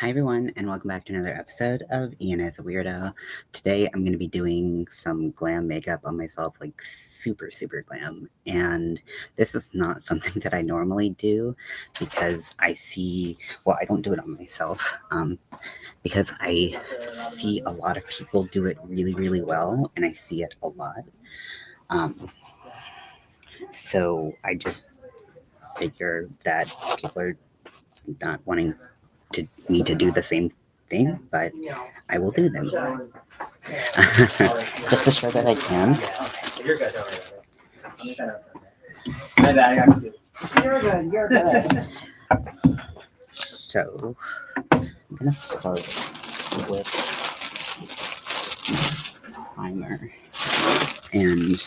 Hi everyone, and welcome back to another episode of Ian.is.weird. Weirdo. Today I'm going to be doing some glam makeup on myself, like super glam. And this is not something that I normally do because I don't do it on myself, because I see a lot of people do it really well, and I see it a lot. Um, so I just figure that people are not wanting me to do the same thing, but I will do them. Just to show that I can. You're good. My bad, I got confused. You're good. So, I'm gonna start with primer. And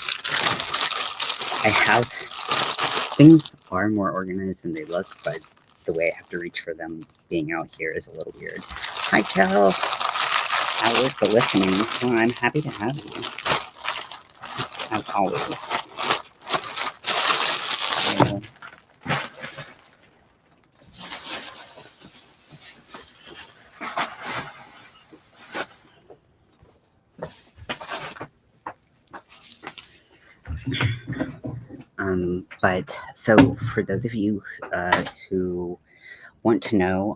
I have, things are more organized than they look, but the way I have to reach for them being out here is a little weird. Hi, Kel. At work for listening. Well, I'm happy to have you, as always. So, so for those of you who want to know,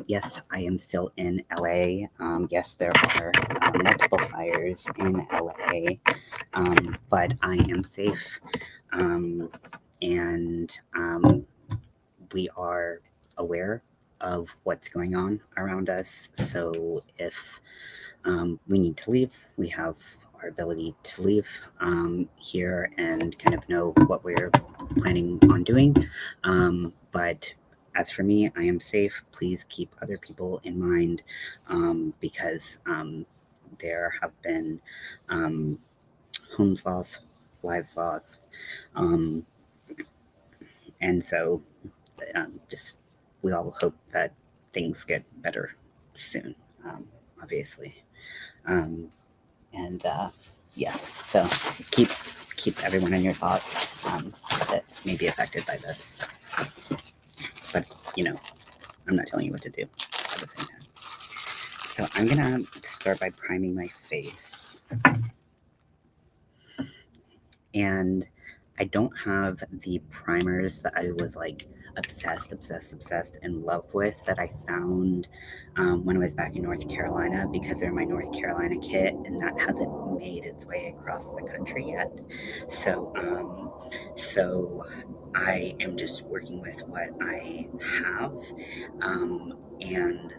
yes, I am still in LA. Yes, there are multiple fires in LA, but I am safe, and we are aware of what's going on around us. So if we need to leave, we have our ability to leave here and kind of know what we're planning on doing. But as for me, I am safe. Please keep other people in mind, because there have been homes lost, lives lost, um, and so just we all hope that things get better soon, obviously. Um, and yes, so keep everyone in your thoughts that may be affected by this. But I'm not telling you what to do at the same time. So I'm gonna start by priming my face, and I don't have the primers that I was like obsessed in love with that I found when I was back in North Carolina, because they're my North Carolina kit, and that hasn't made its way across the country yet. So I am just working with what I have, and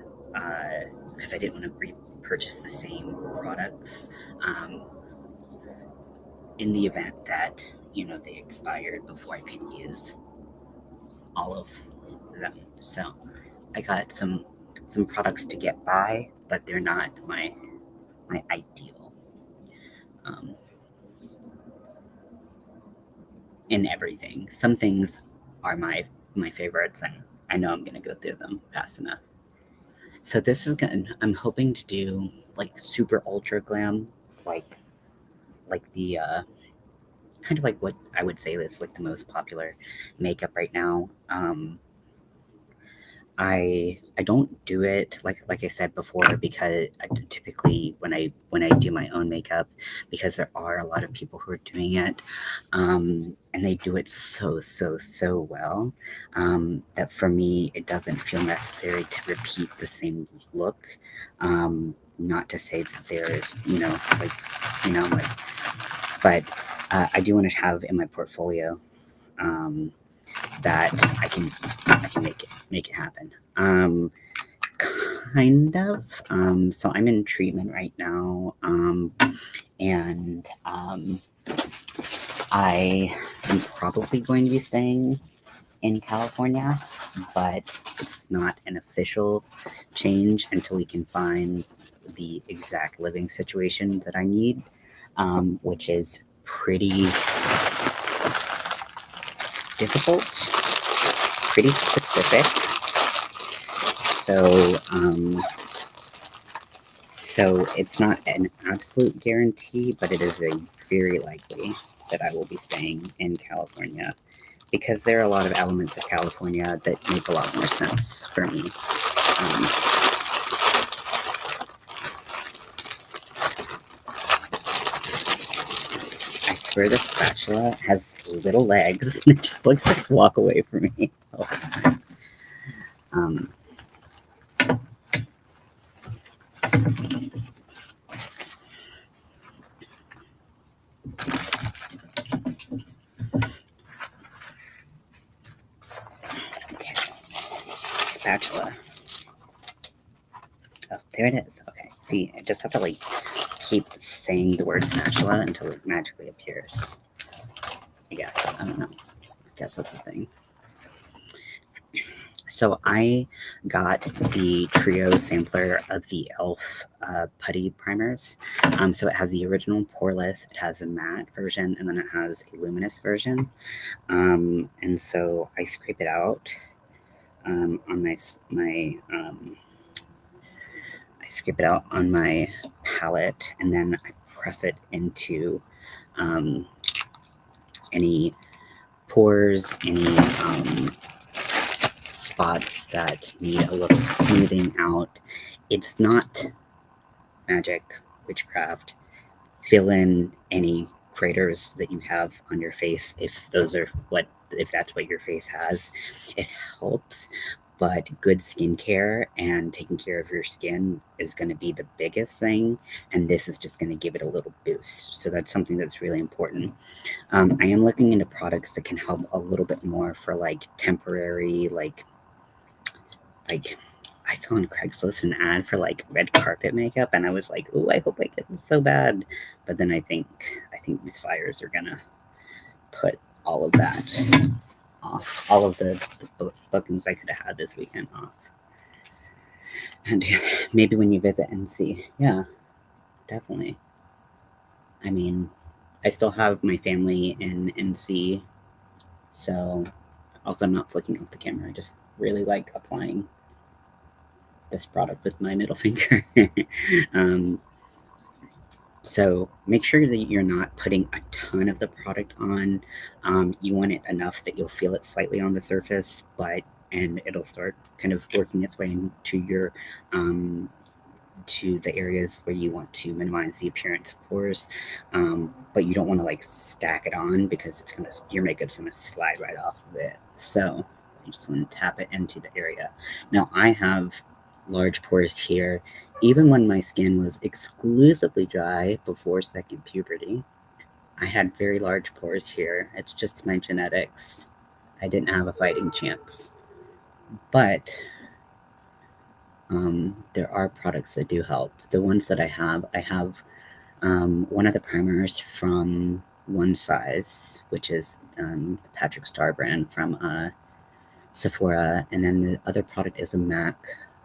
because I didn't want to repurchase the same products in the event that they expired before I could use all of them. So I got some products to get by, but they're not my ideal um, in everything. Some things are my favorites, and I know I'm gonna go through them fast enough. So this is gonna. I'm hoping to do like super ultra glam, like the kind of like what I would say is like the most popular makeup right now. I don't do it like I said before, because I typically when I do my own makeup, because there are a lot of people who are doing it, and they do it so well, that for me it doesn't feel necessary to repeat the same look. Not to say that there's like, but I do want to have in my portfolio that I can make it happen. Kind of. So I'm in treatment right now, and I am probably going to be staying in California, but it's not an official change until we can find the exact living situation that I need, which is pretty difficult, pretty specific. So it's not an absolute guarantee, but it is a very likely that I will be staying in California, because there are a lot of elements of California that make a lot more sense for me. swear this spatula has little legs and it just looks like walk away from me. Oh. Okay, spatula. Oh, there it is. Okay, see, I just have to like keep saying the word spatula until it magically appears. I guess. I don't know. I guess that's the thing. So I got the trio sampler of the e.l.f. Putty primers. So it has the original poreless, it has a matte version, and then it has a luminous version. And so I scrape it out on I scrape it out on my palette, and then I press it into any pores, any spots that need a little smoothing out. It's not magic, witchcraft. Fill in any craters that you have on your face if that's what your face has. It helps, but good skincare and taking care of your skin is going to be the biggest thing, and this is just going to give it a little boost. So that's something that's really important. I am looking into products that can help a little bit more for like temporary, like I saw on Craigslist an ad for like red carpet makeup, and I was like, "Oh, I hope I get this so bad." But then I think these fires are gonna put all of that off, all of the bookings I could have had this weekend off. And maybe when you visit NC, yeah, definitely. I mean, I still have my family in NC, so also I'm not flicking off the camera. I just really like applying this product with my middle finger. So make sure that you're not putting a ton of the product on. You want it enough that you'll feel it slightly on the surface, and it'll start kind of working its way into your to the areas where you want to minimize the appearance of pores. But you don't want to like stack it on because your makeup's gonna slide right off of it. So you just want to tap it into the area. Now I have large pores here. Even when my skin was exclusively dry before second puberty, I had very large pores here. It's just my genetics. I didn't have a fighting chance. But there are products that do help. The ones that I have one of the primers from One Size, which is the Patrick Star brand from Sephora, and then the other product is a MAC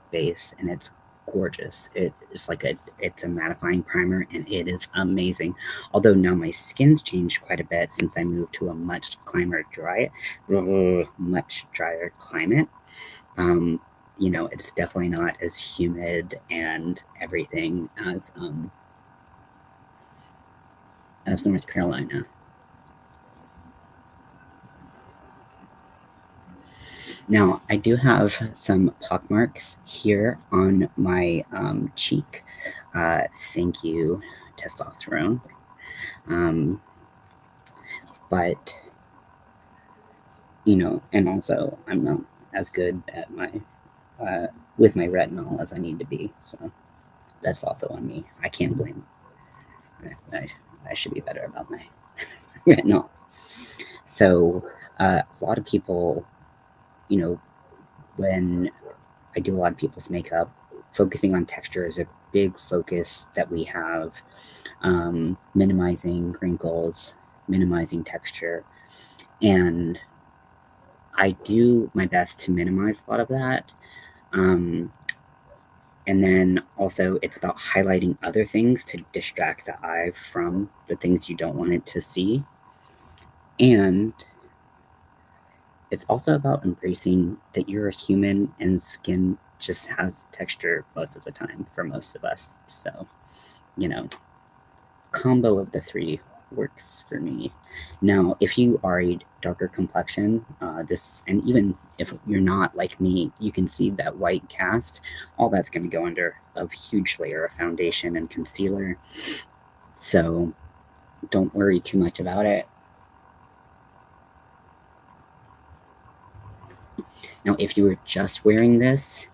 base, and it's gorgeous. It's a mattifying primer, and it is amazing. Although now my skin's changed quite a bit since I moved to a much drier climate. It's definitely not as humid and everything as North Carolina. Now, I do have some pockmarks here on my cheek. Thank you, testosterone. But, and also I'm not as good at with my retinol as I need to be. So that's also on me. I can't blame. I should be better about my retinol. So a lot of people, when I do a lot of people's makeup, focusing on texture is a big focus that we have. Minimizing wrinkles, minimizing texture, and I do my best to minimize a lot of that. And then also it's about highlighting other things to distract the eye from the things you don't want it to see. And it's also about embracing that you're a human and skin just has texture most of the time for most of us. So, combo of the three works for me. Now, if you are a darker complexion, and even if you're not like me, you can see that white cast, all that's going to go under a huge layer of foundation and concealer. So don't worry too much about it. Now, if you were just wearing this,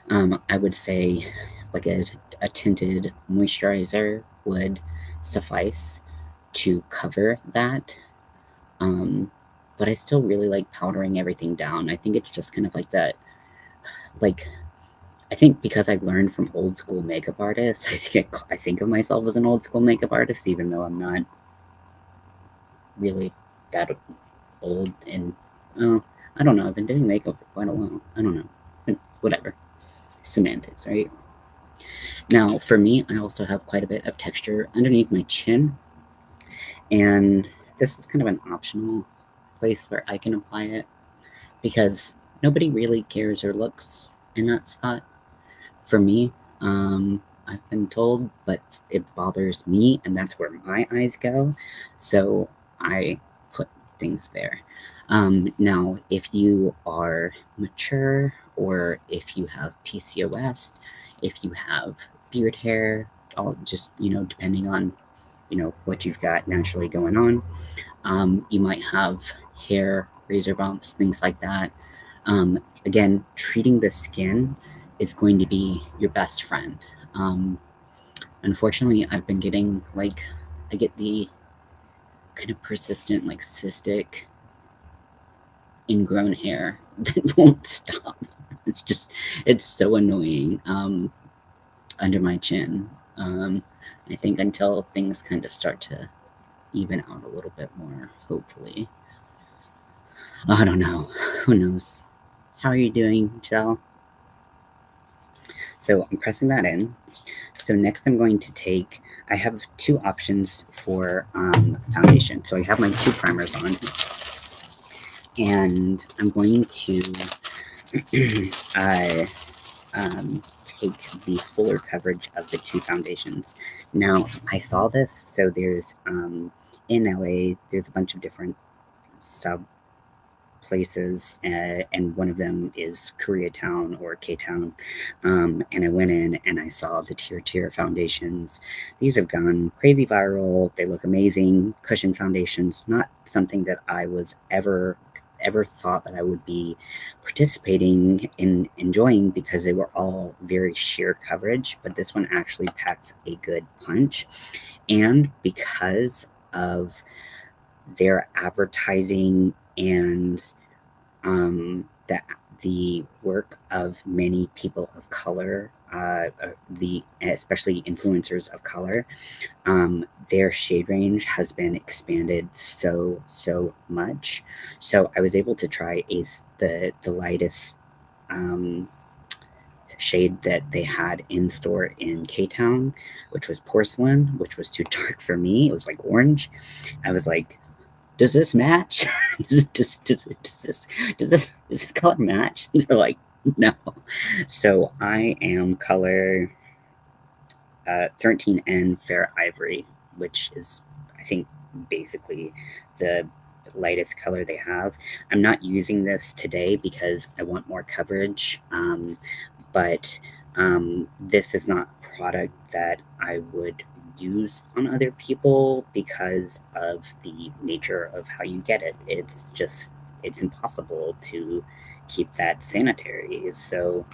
I would say like a tinted moisturizer would suffice to cover that. But I still really like powdering everything down. I think it's just kind of like that, like, I think because I learned from old school makeup artists, I think of myself as an old school makeup artist, even though I'm not really that old. And I don't know. I've been doing makeup for quite a while. I don't know. It's whatever. Semantics, right? Now, for me, I also have quite a bit of texture underneath my chin, and this is kind of an optional place where I can apply it because nobody really cares or looks in that spot. For me, I've been told, but it bothers me, and that's where my eyes go. So I put things there. Now, if you are mature or if you have PCOS, if you have beard hair, all just depending on what you've got naturally going on, you might have hair, razor bumps, things like that. Again, treating the skin is going to be your best friend. Um, Unfortunately, I've been getting I get the kind of persistent, like cystic, ingrown hair that won't stop. It's so annoying under my chin. I think until things kind of start to even out a little bit more, hopefully. I don't know. Who knows? How are you doing, Jill? So I'm pressing that in. So next I'm going to take, I have two options for foundation. So I have my two primers on, and I'm going to take the fuller coverage of the two foundations. Now, I saw this, so there's, in LA, there's a bunch of different sub places, and one of them is Koreatown or K-Town. And I went in and I saw the tier foundations. These have gone crazy viral. They look amazing. Cushion foundations, not something that I was ever thought that I would be participating in enjoying because they were all very sheer coverage, but this one actually packs a good punch. And because of their advertising and that the work of many people of color, the especially influencers of color, their shade range has been expanded so much. So I was able to try the lightest shade that they had in store in K-Town, which was porcelain, which was too dark for me. It was like orange. I was like, does this match? Does this color match? And they're like, no. So I am color 13N Fair Ivory, which is, I think, basically the lightest color they have. I'm not using this today because I want more coverage, but this is not a product that I would use on other people because of the nature of how you get it. It's impossible to keep that sanitary. So,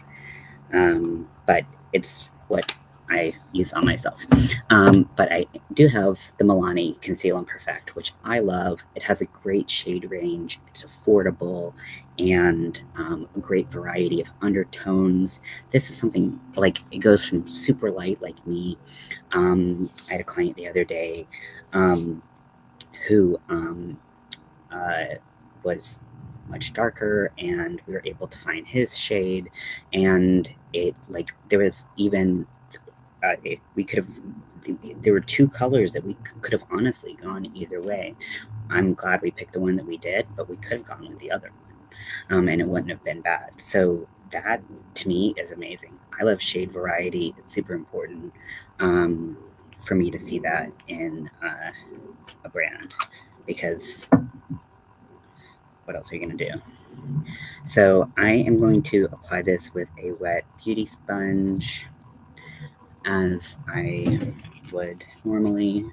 but it's what I use on myself. But I do have the Milani Conceal and Perfect, which I love. It has a great shade range. It's affordable and a great variety of undertones. This is something like it goes from super light like me. I had a client the other day who was much darker, and we were able to find his shade, and it like there was even we could have there were two colors that we could have honestly gone either way. I'm glad we picked the one that we did, but we could have gone with the other one, and it wouldn't have been bad. So that to me is amazing. I love shade variety. It's super important for me to see that in a brand because what else are you going to do? So I am going to apply this with a wet beauty sponge as I would normally.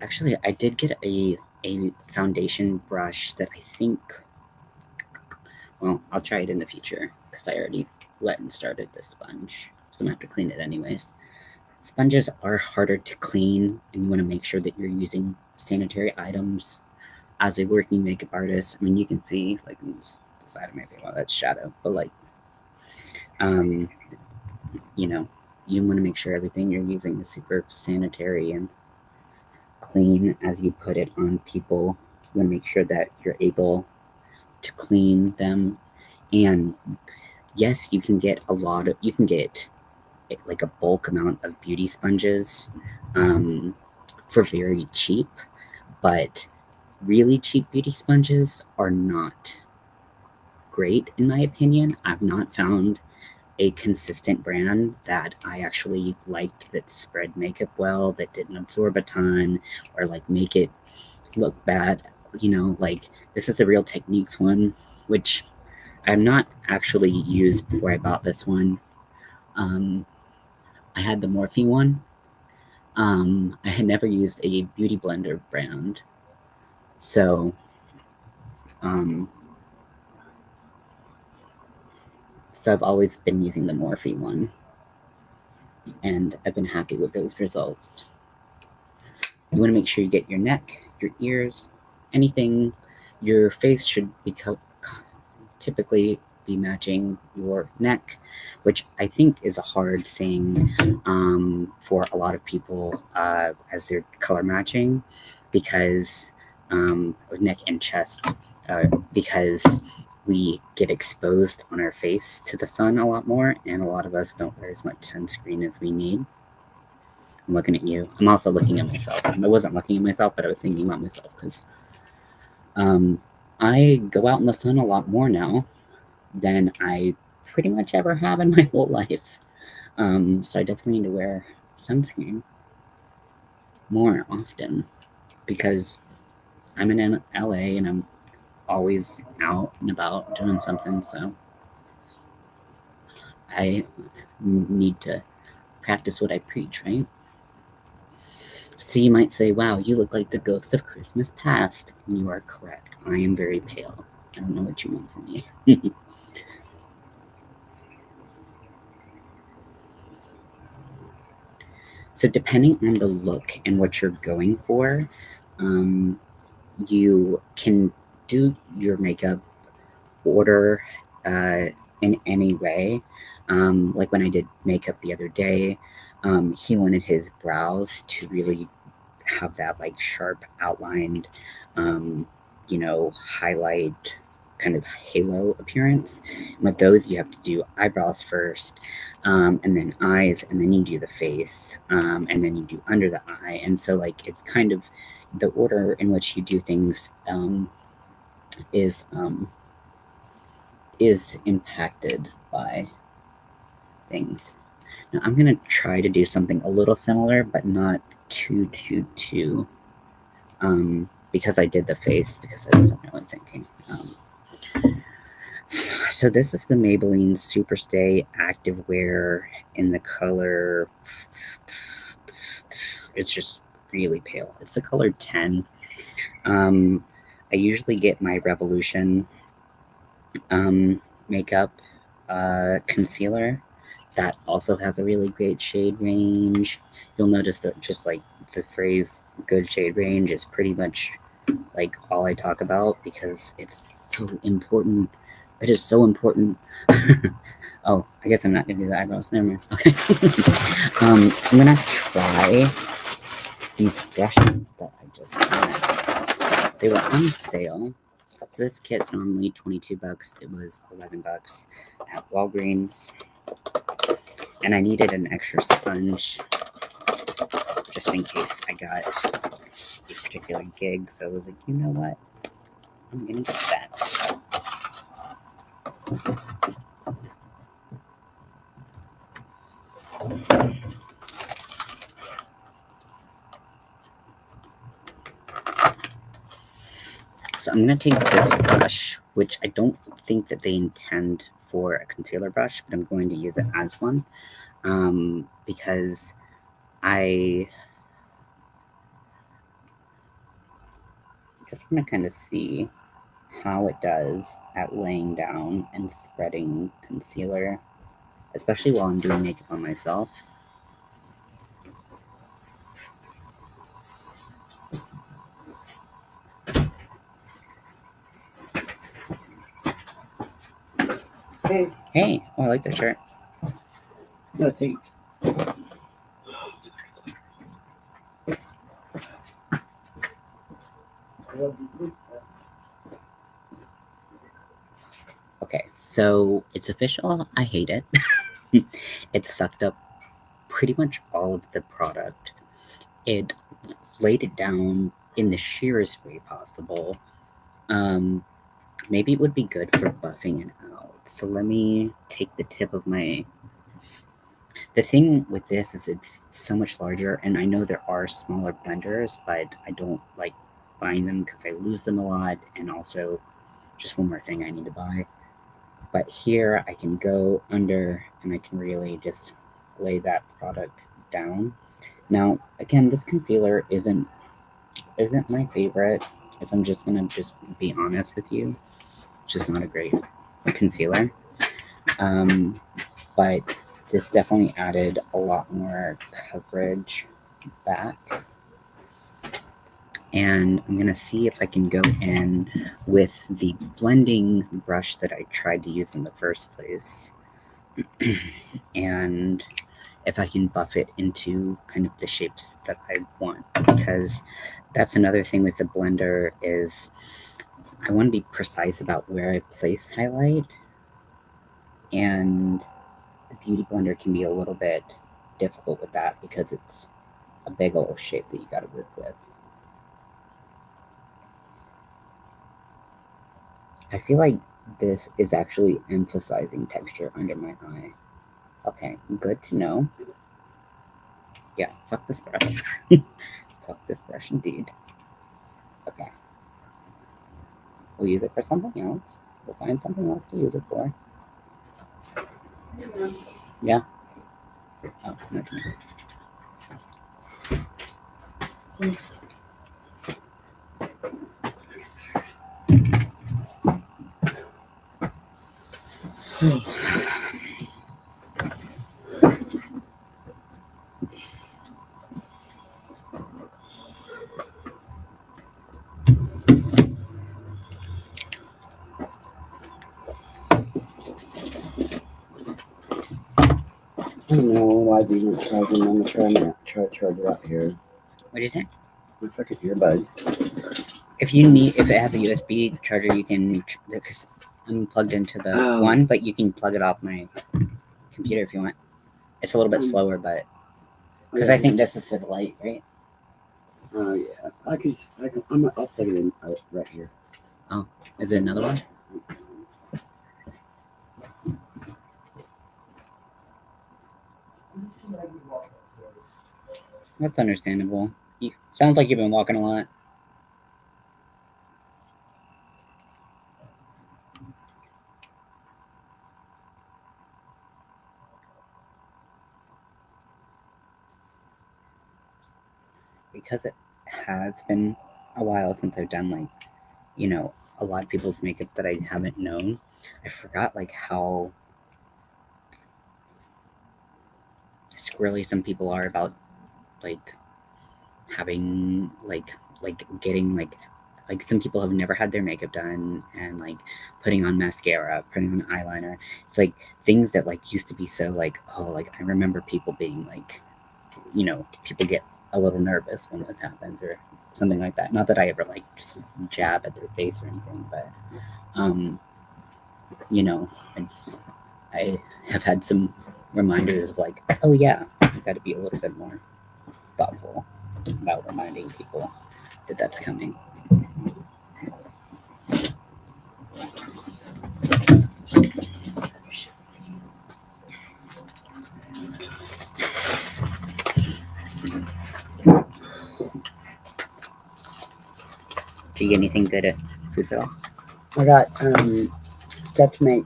Actually, I did get a foundation brush that I think, well, I'll try it in the future because I already wet and started this sponge. So I'm gonna have to clean it anyways. Sponges are harder to clean, and you want to make sure that you're using sanitary items as a working makeup artist. I mean, you can see, like, the side of my face, well, that's shadow, but like, um, you know, you want to make sure everything you're using is super sanitary and clean as you put it on people. You want to make sure that you're able to clean them. And yes, you can get like a bulk amount of beauty sponges for very cheap, but really cheap beauty sponges are not great in my opinion. I've not found a consistent brand that I actually liked that spread makeup well, that didn't absorb a ton or like make it look bad. Like this is the Real Techniques one, which I've not actually used before I bought this one. Um, I had the Morphe one. I had never used a beauty blender brand, so um, I've always been using the Morphe one, and I've been happy with those results. You want to make sure you get your neck, your ears, anything. Your face should typically be matching your neck, which I think is a hard thing for a lot of people as they're color matching, because neck and chest, because we get exposed on our face to the sun a lot more, and a lot of us don't wear as much sunscreen as we need. I'm looking at you. I'm also looking at myself. I wasn't looking at myself, but I was thinking about myself because um, I go out in the sun a lot more now than I pretty much ever have in my whole life. So I definitely need to wear sunscreen more often because I'm in LA and I'm always out and about doing something. So I need to practice what I preach, right? So you might say, wow, you look like the ghost of Christmas past. And you are correct. I am very pale. I don't know what you want from me. So depending on the look and what you're going for, um, you can do your makeup order uh, in any way. Like when I did makeup the other day, he wanted his brows to really have that like sharp outlined, um, highlight kind of halo appearance. And with those, you have to do eyebrows first, and then eyes, and then you do the face, and then you do under the eye. And so, like, it's kind of the order in which you do things is is impacted by things. Now, I'm gonna try to do something a little similar, but not too. Because I did the face because I wasn't really thinking. So this is the Maybelline Superstay Activewear in the color. It's just really pale. It's the color 10. I usually get my Revolution makeup concealer that also has a really great shade range. You'll notice that just like the phrase good shade range is pretty much like all I talk about because it's so important. It is so important. Oh, I guess I'm not gonna do the eyebrows. Never mind. Okay. I'm gonna try these brushes that I just got. They were on sale. So this kit's normally $22. It was $11 at Walgreens, and I needed an extra sponge just in case I got a particular gig. So I was like, you know what? I'm gonna get that. So I'm going to take this brush, which I don't think that they intend for a concealer brush, but I'm going to use it as one because I just want to kind of see how it does at laying down and spreading concealer, especially while I'm doing makeup on myself. Hey. Hey, oh, I like the shirt. No, thanks. Okay, so it's official. I hate it. It sucked up pretty much all of the product. It laid it down in the sheerest way possible. Maybe it would be good for buffing it out. So let me take the tip of my... The thing with this is it's so much larger, and I know there are smaller blenders, but I don't like buying them because I lose them a lot, and also just one more thing I need to buy. But here I can go under and I can really just lay that product down. Now, again, this concealer isn't my favorite. If I'm just gonna be honest with you, it's just not a great concealer. But this definitely added a lot more coverage back. And I'm gonna see if I can go in with the blending brush that I tried to use in the first place. And if I can buff it into kind of the shapes that I want, because that's another thing with the blender is I want to be precise about where I place highlight, and the Beauty Blender can be a little bit difficult with that because it's a big old shape that you got to work with. I feel like this is actually emphasizing texture under my eye. Okay, good to know. Yeah, fuck this brush. Fuck this brush indeed. Okay. We'll use it for something else. We'll find something else to use it for. Yeah. Oh, not me. I don't know why these aren't charging. I'm trying to charge it out here. What'd you say? My fucking earbuds. If it has a USB charger, you can, because I'm plugged into the one, but you can plug it off my computer if you want. It's a little bit slower, but because I think this is for the light, right? Oh yeah, I'll plug it in right here. Oh, is there another one? That's understandable. Sounds like you've been walking a lot. Because it has been a while since I've done, like, a lot of people's makeup that I haven't known, I forgot, like, how squirrely some people are about, like, having, like getting, like some people have never had their makeup done, and, like, putting on mascara, putting on eyeliner. It's, like, things that, like, used to be so, like, oh, like, I remember people being, like, people get a little nervous when this happens or something like that. Not that I ever, like, just jab at their face or anything, but, I have had some reminders of, like, oh yeah, you got to be a little bit more thoughtful about reminding people that that's coming. Do you get anything good at Food Fellows? I got stuff to make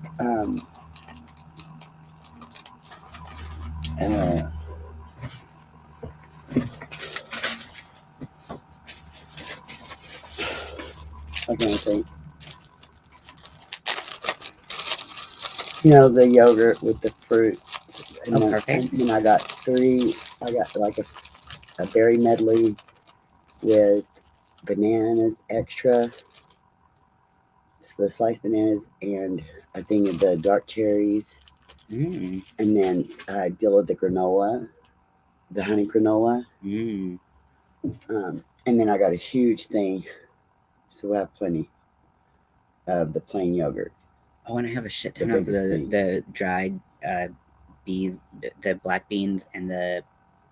Okay, I think. You know, the yogurt with the fruit. And Oh, then, perfect. And then I got 3. I got like a berry medley with bananas extra. It's the sliced bananas and a thing of the dark cherries. Mm. And then I deal with the granola, the honey granola. Mm. And then I got a huge thing, so we'll have plenty of the plain yogurt. Oh, and I have a shit The ton of biggest thing. the dried beans, the black beans and the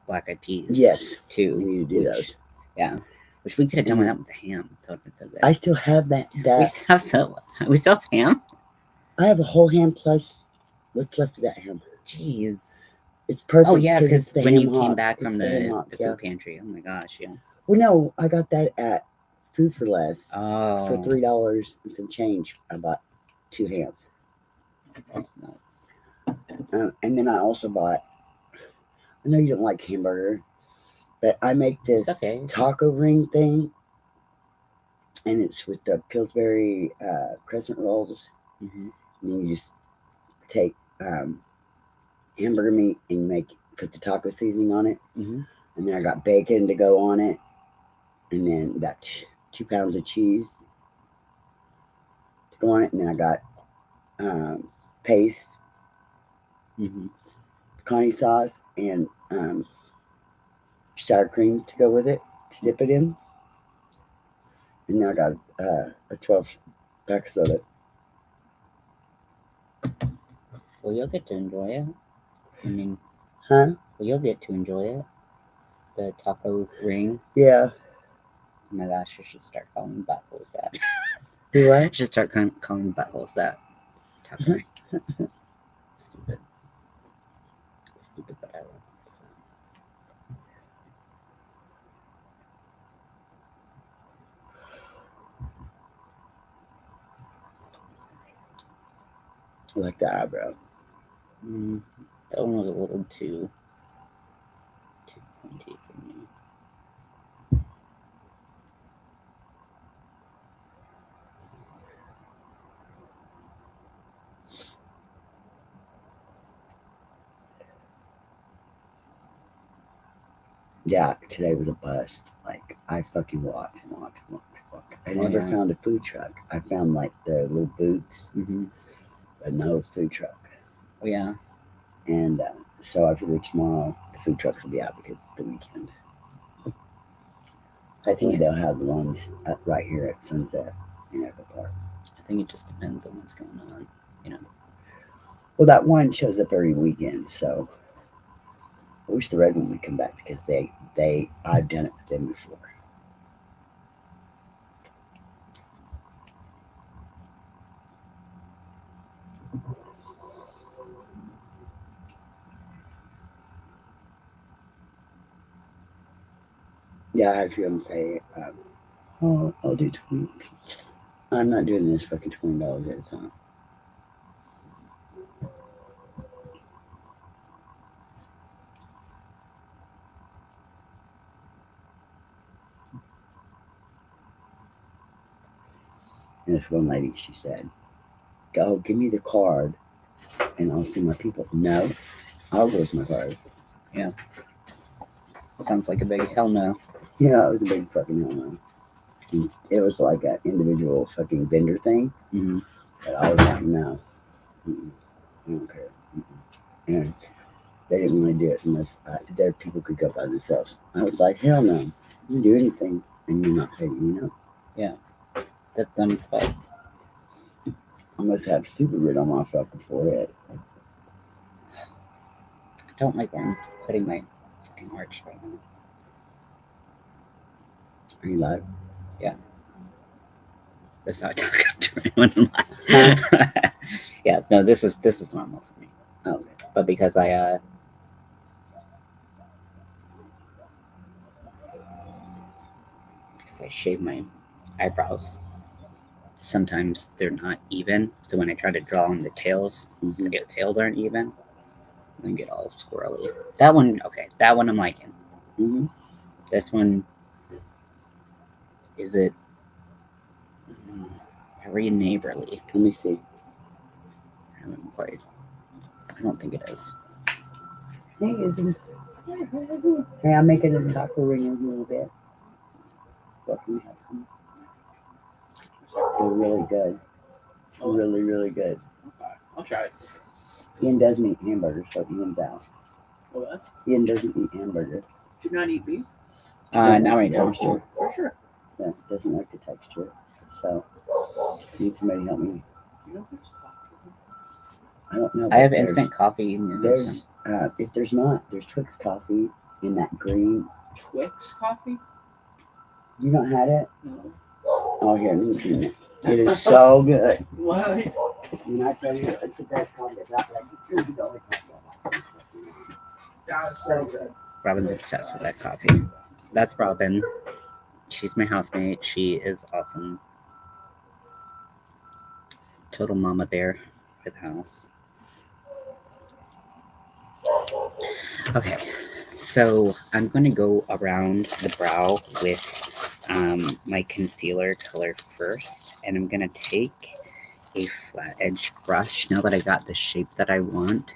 black eyed peas. Yes, too. we need to do those. Yeah, which we could have done And without with the ham. That would have been so good. I still have we that. still have ham. I have a whole ham plus what's left of that ham. Jeez. It's perfect. Oh yeah, because because it's the when ham you came hock. back from It's ham the hock, food yeah. pantry, oh my gosh, yeah. Well, no, I got that at Food for Less Oh, for $3 and some change. I bought 2 hams. that's nuts. And then I also bought. I know you don't like hamburger, but I make this It's okay. taco ring thing, and it's with the Pillsbury crescent rolls. Mm-hmm. And you just take hamburger meat and you put the taco seasoning on it, Mm-hmm. and then I got bacon to go on it, and then got 2 pounds of cheese to go on it, and then I got paste, Mm-hmm. pecani sauce, and sour cream to go with it to dip it in, and then I got a 12 pack of soda. Well, you'll get to enjoy it. I mean, Huh? well, you'll get to enjoy it. The taco ring. Yeah. Oh my gosh, I should start calling buttholes that. Do what? I should start calling buttholes that. Taco ring. Stupid. Stupid, but I love it. So. I like the eyebrow. That one was a little too pointy for me. Yeah, today was a bust. Like, I fucking walked. I never found a food truck. I found, like, the little boots, but no food truck. Oh, yeah. And so I figure tomorrow the food trucks will be out because it's the weekend. Hopefully they'll have the ones right here at Sunset in Echo Park. I think it just depends on what's going on, you know. Well, that one shows up every weekend, so I wish the red one would come back because I've done it with them before. Yeah, I had a few of them say, "Oh, I'll do 20." I'm not doing this fucking $20 at a time. And this one lady, she said, "Go, give me the card, and I'll see my people." No, I'll go with my card. Yeah. Sounds like a big hell no. Yeah, it was a big fucking hell no. It was like an individual fucking vendor thing. Mm-hmm. But I was like, no, I don't care. And they didn't want to do it unless their people could go by themselves. I was like, hell no, you can do anything, and you're not paying, you know? Yeah, that's dumb as fuck. I must have stupid writ on my fucking forehead. I don't like where I'm putting my fucking arch right now. Are you live? Yeah. That's how I talk after anyone live. Yeah, no, this is normal for me. Oh, okay. But because I shave my eyebrows, sometimes they're not even. So when I try to draw on the tails, the tails aren't even. And get all squirrely. That one, okay, that one I'm liking. This one, is it? very neighborly. Let me see. I haven't quite. I don't think it is. Hey, isn't Hey, I'm making a taco ring in a little bit. What can we have some? They're really good. Really, really good. Okay, I'll try it. Ian doesn't eat hamburgers, so Ian's out. What? Ian doesn't eat hamburgers. Do you not eat beef? Not right now. Texture. For sure. Yeah, doesn't like the texture. So, need somebody to help me. You know who's coffee? I don't know. I have but there's- instant coffee in your There's, if there's not, there's Twix coffee in that green. Twix coffee? You not had it? No. Oh, here, let me give you it. It is so good. What? When I tell you it's the best coffee I've got, like, it's gonna be the only coffee I've had. That's so good. Robin's obsessed with that coffee. That's Robin. She's my housemate. She is awesome. Total mama bear for the house. Okay, so I'm going to go around the brow with my concealer color first, and I'm going to take a flat edge brush. Now that I got the shape that I want,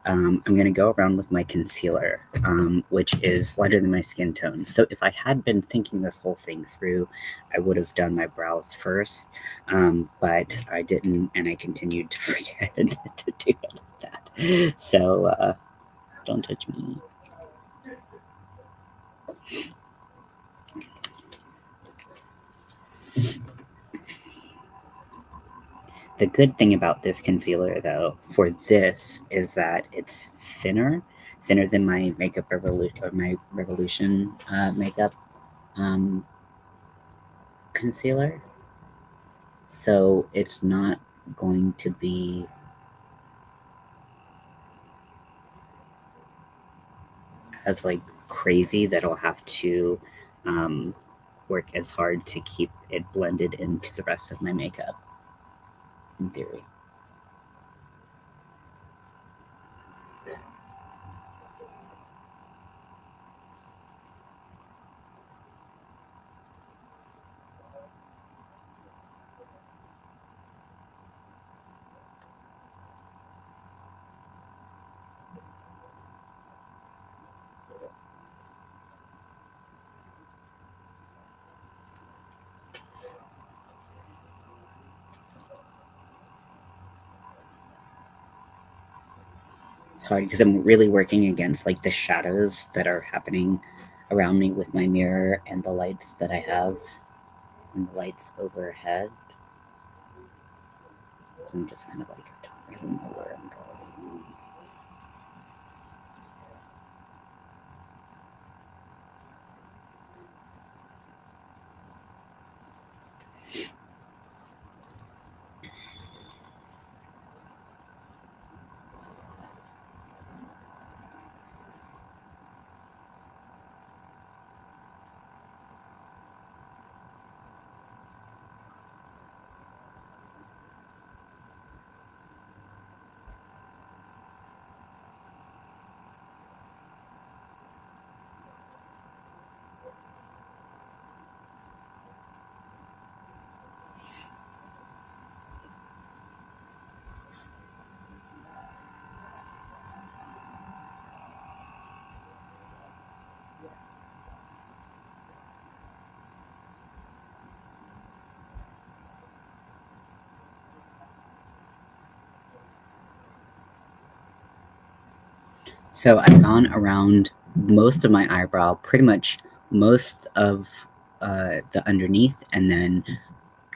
I'm going to go around with my concealer, which is lighter than my skin tone. So if I had been thinking this whole thing through, I would have done my brows first, but I didn't, and I continued to forget to do it like that. So don't touch me. The good thing about this concealer, though, for this is that it's thinner than my Makeup Revolution or my Revolution makeup concealer. So it's not going to be as like crazy that I'll have to work as hard to keep it blended into the rest of my makeup, in theory. It's hard because I'm really working against like the shadows that are happening around me with my mirror and the lights that I have and the lights overhead. So I'm just kind of like, I don't really know where I'm going. So I've gone around most of my eyebrow, pretty much most of the underneath, and then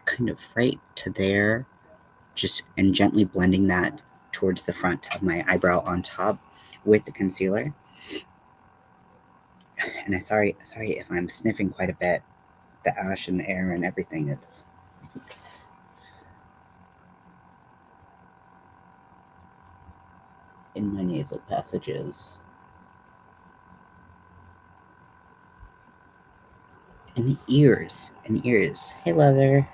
kind of right to there, just and gently blending that towards the front of my eyebrow on top with the concealer. And I'm sorry if I'm sniffing quite a bit. The ash and the air and everything. It's in my nasal passages. And ears. Hey, Leather.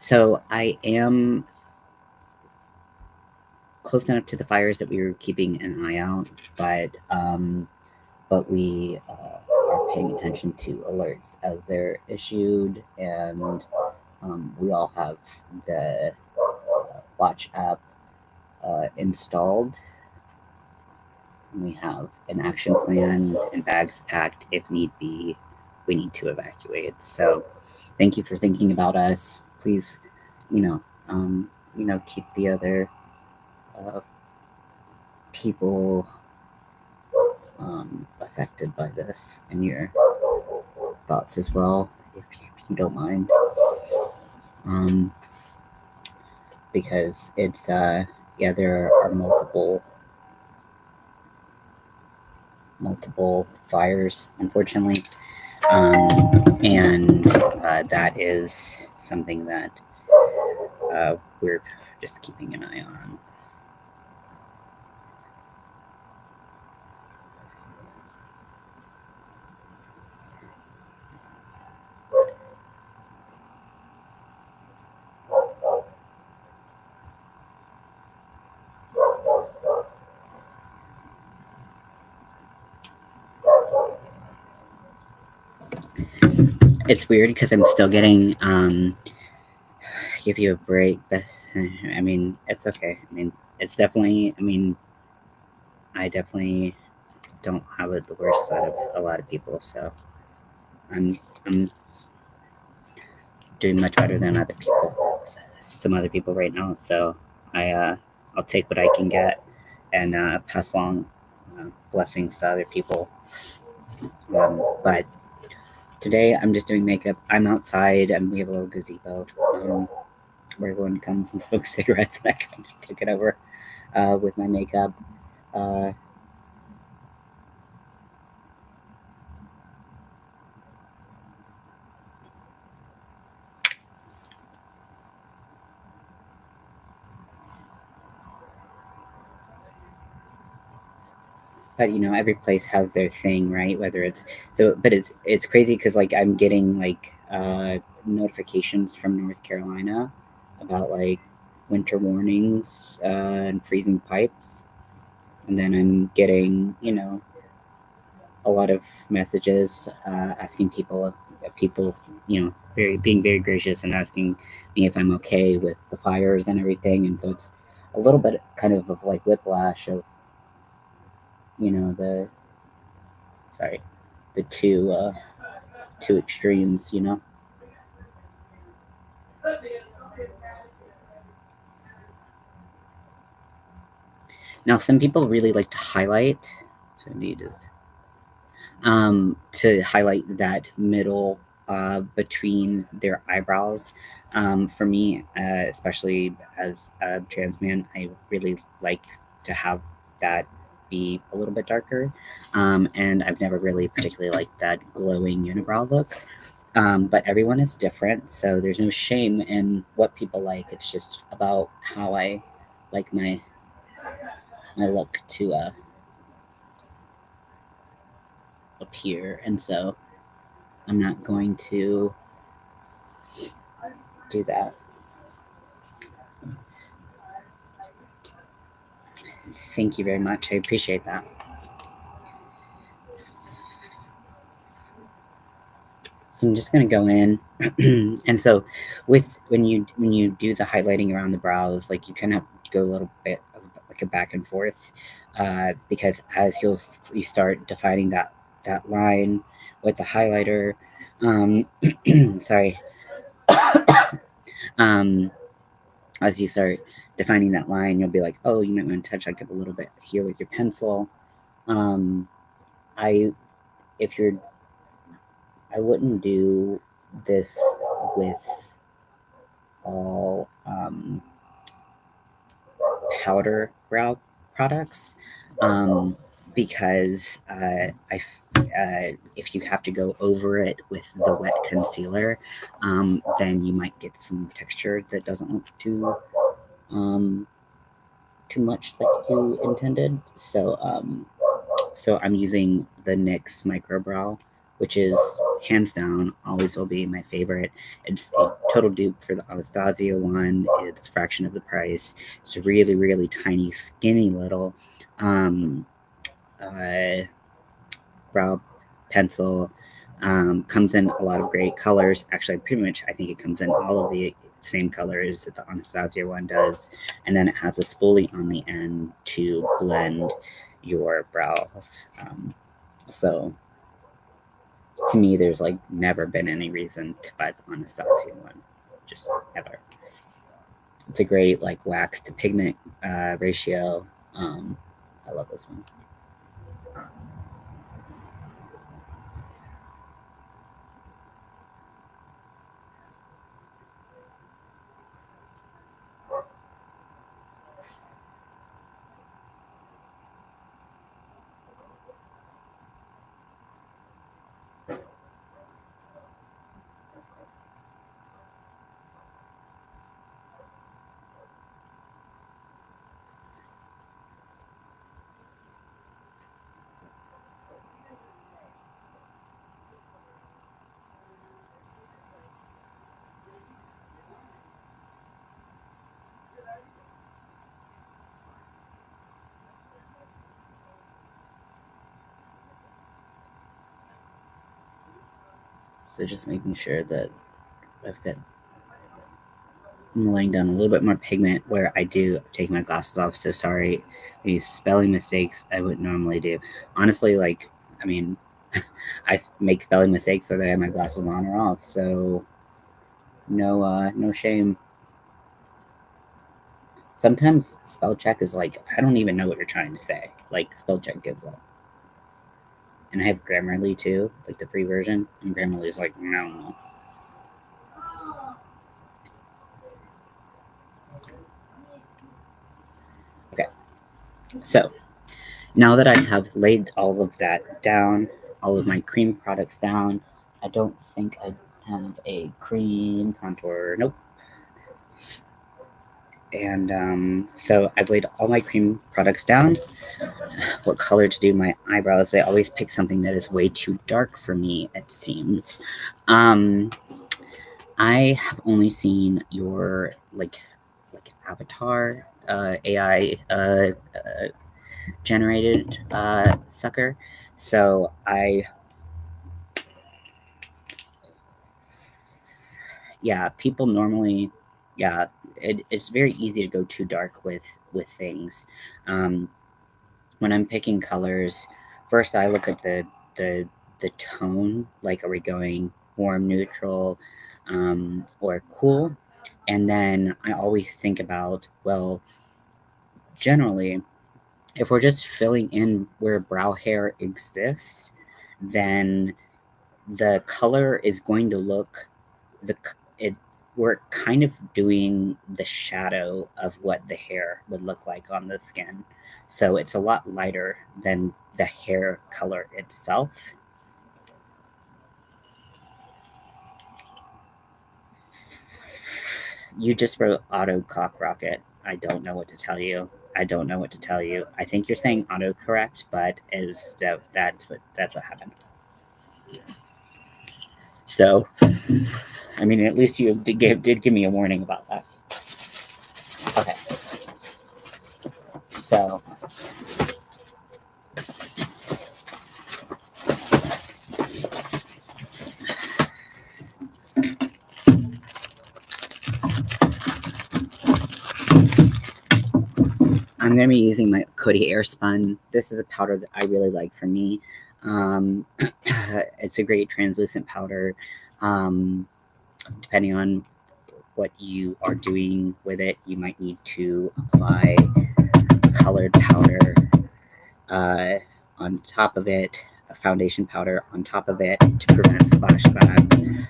So I am close enough to the fires that we were keeping an eye out, but but we are paying attention to alerts as they're issued, and we all have the watch app installed. We have an action plan and bags packed if need be. We need to evacuate. So, thank you for thinking about us. Please, you know, keep the other uh, people affected by this in your thoughts as well, if you don't mind. Um, because it's yeah, there are multiple fires, unfortunately, and that is something that we're just keeping an eye on. It's weird because I'm still getting give you a break. But I mean, it's okay. I mean, it's definitely. I mean, I definitely don't have it the worst out of a lot of people. So I'm doing much better than other people. Some other people right now. So I'll take what I can get and pass along blessings to other people. But today I'm just doing makeup. I'm outside and we have a little gazebo where everyone comes and smokes cigarettes, and I kind of took it over with my makeup. Uh, but every place has their thing, right? Whether it's so, but it's crazy because like I'm getting like notifications from North Carolina about like winter warnings and freezing pipes, and then I'm getting a lot of messages asking people being very gracious and asking me if I'm okay with the fires and everything, and so it's a little bit kind of like whiplash of the sorry the two extremes. Now some people really like to highlight, so indeed is to highlight that middle between their eyebrows. For me, especially as a trans man, I really like to have that be a little bit darker. And I've never really particularly liked that glowing unibrow look. But everyone is different, so there's no shame in what people like. It's just about how I like my look to appear, and so I'm not going to do that. Thank you very much. I appreciate that. So I'm just gonna go in, and so when you do the highlighting around the brows, like you kind of go a little bit of like a back and forth, because as you start defining that line with the highlighter, sorry, um, as you start defining that line, you'll be like, oh, you might want to touch like a little bit here with your pencil. Um, I if you're I wouldn't do this with all powder brow products, because if you have to go over it with the wet concealer, then you might get some texture that doesn't look um, too much like you intended. So I'm using the NYX Micro Brow, which is hands down always will be my favorite. It's a total dupe for the Anastasia one. It's a fraction of the price. It's really, really tiny, skinny little. Um, uh, brow pencil. Comes in a lot of great colors. Actually, pretty much, I think it comes in all of the same colors that the Anastasia one does. And then it has a spoolie on the end to blend your brows. So to me, there's like never been any reason to buy the Anastasia one, just ever. It's a great like wax to pigment ratio. I love this one. So just making sure that I'm laying down a little bit more pigment where I do take my glasses off. So sorry, these spelling mistakes I wouldn't normally do. Honestly, like, I mean, I make spelling mistakes whether I have my glasses on or off. So no shame. Sometimes spell check is like, I don't even know what you're trying to say. Like, spell check gives up. And I have Grammarly too, like the free version. And Grammarly is like, no. Okay. So now that I have laid all of that down, all of my cream products down, I don't think I have a cream contour. Nope. And so I've laid all my cream products down. What color to do my eyebrows? They always pick something that is way too dark for me, it seems. I have only seen your like avatar AI generated sucker. So people normally, it's very easy to go too dark with things. Um, when I'm picking colors, first I look at the tone. Like, are we going warm, neutral, or cool? And then I always think about, well, generally, if we're just filling in where brow hair exists, then the color is going to look the it we're kind of doing the shadow of what the hair would look like on the skin. So it's a lot lighter than the hair color itself. You just wrote auto cock rocket. I don't know what to tell you. I don't know what to tell you. I think you're saying autocorrect, but that's what happened. So, I mean, at least you did give me a warning about that. Okay. So, I'm going to be using my Coty Airspun. This is a powder that I really like for me. It's a great translucent powder. Depending on what you are doing with it, you might need to apply colored powder on top of it, a foundation powder on top of it to prevent flashback.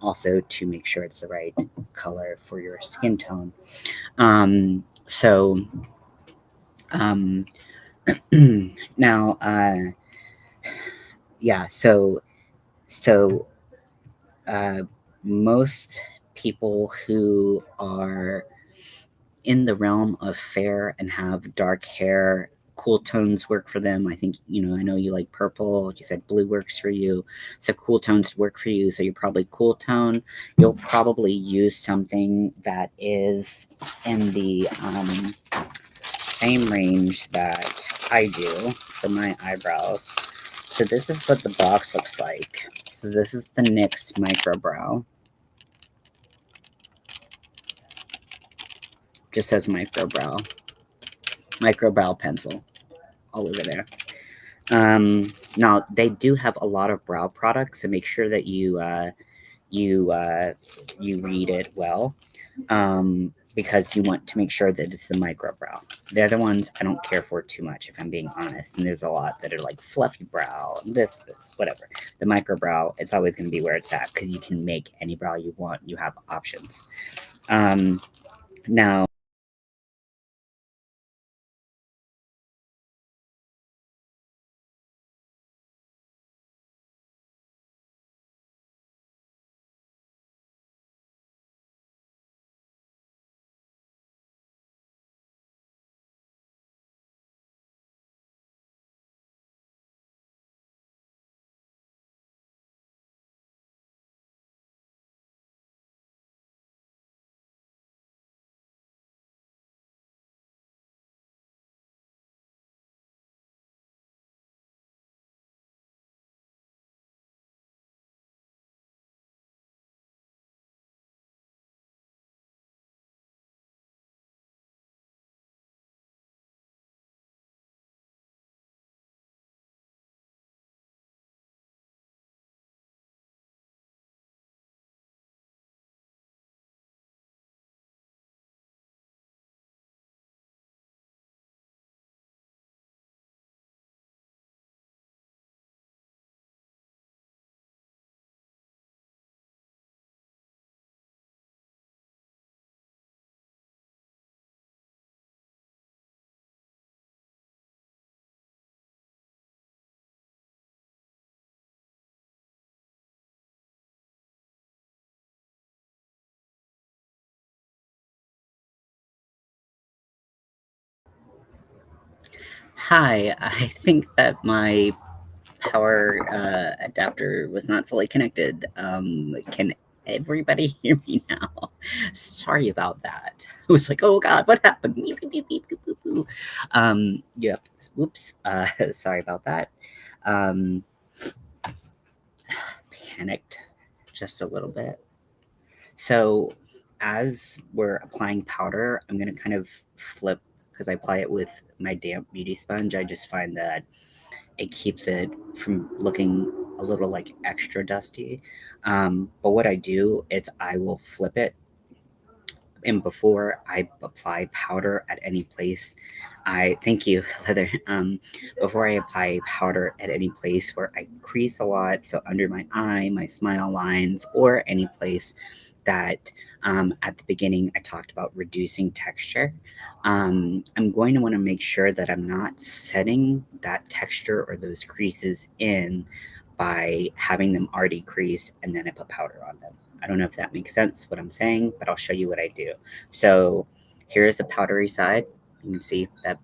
Also to make sure it's the right color for your skin tone. So now, yeah, so uh, most people who are in the realm of fair and have dark hair, cool tones work for them. I think, I know you like purple. You said blue works for you. So cool tones work for you. So you're probably cool tone. You'll probably use something that is in the same range that I do for my eyebrows. So this is what the box looks like. So this is the NYX Micro Brow. Just says Micro Brow pencil all over there. Now they do have a lot of brow products, so make sure that you read it well, because you want to make sure that it's the micro brow. The other ones I don't care for too much, if I'm being honest. And there's a lot that are like fluffy brow, this, whatever. The micro brow, it's always going to be where it's at because you can make any brow you want. You have options. Now, hi, I think that my power adapter was not fully connected. Can everybody hear me now? Sorry about that. I was like, oh God, what happened? Beep, beep, beep, beep, beep, beep, beep. Yep. Whoops. Sorry about that. Um, Panicked just a little bit. So as we're applying powder, I'm gonna kind of flip because I apply it with my damp beauty sponge. I just find that it keeps it from looking a little like extra dusty. But what I do is I will flip it, and before I apply powder at any place, I thank you, Heather. Before I apply powder at any place where I crease a lot, so under my eye, my smile lines, or any place that at the beginning I talked about reducing texture. I'm going to want to make sure that I'm not setting that texture or those creases in by having them already creased and then I put powder on them. I don't know if that makes sense what I'm saying, but I'll show you what I do. So here's the powdery side. You can see that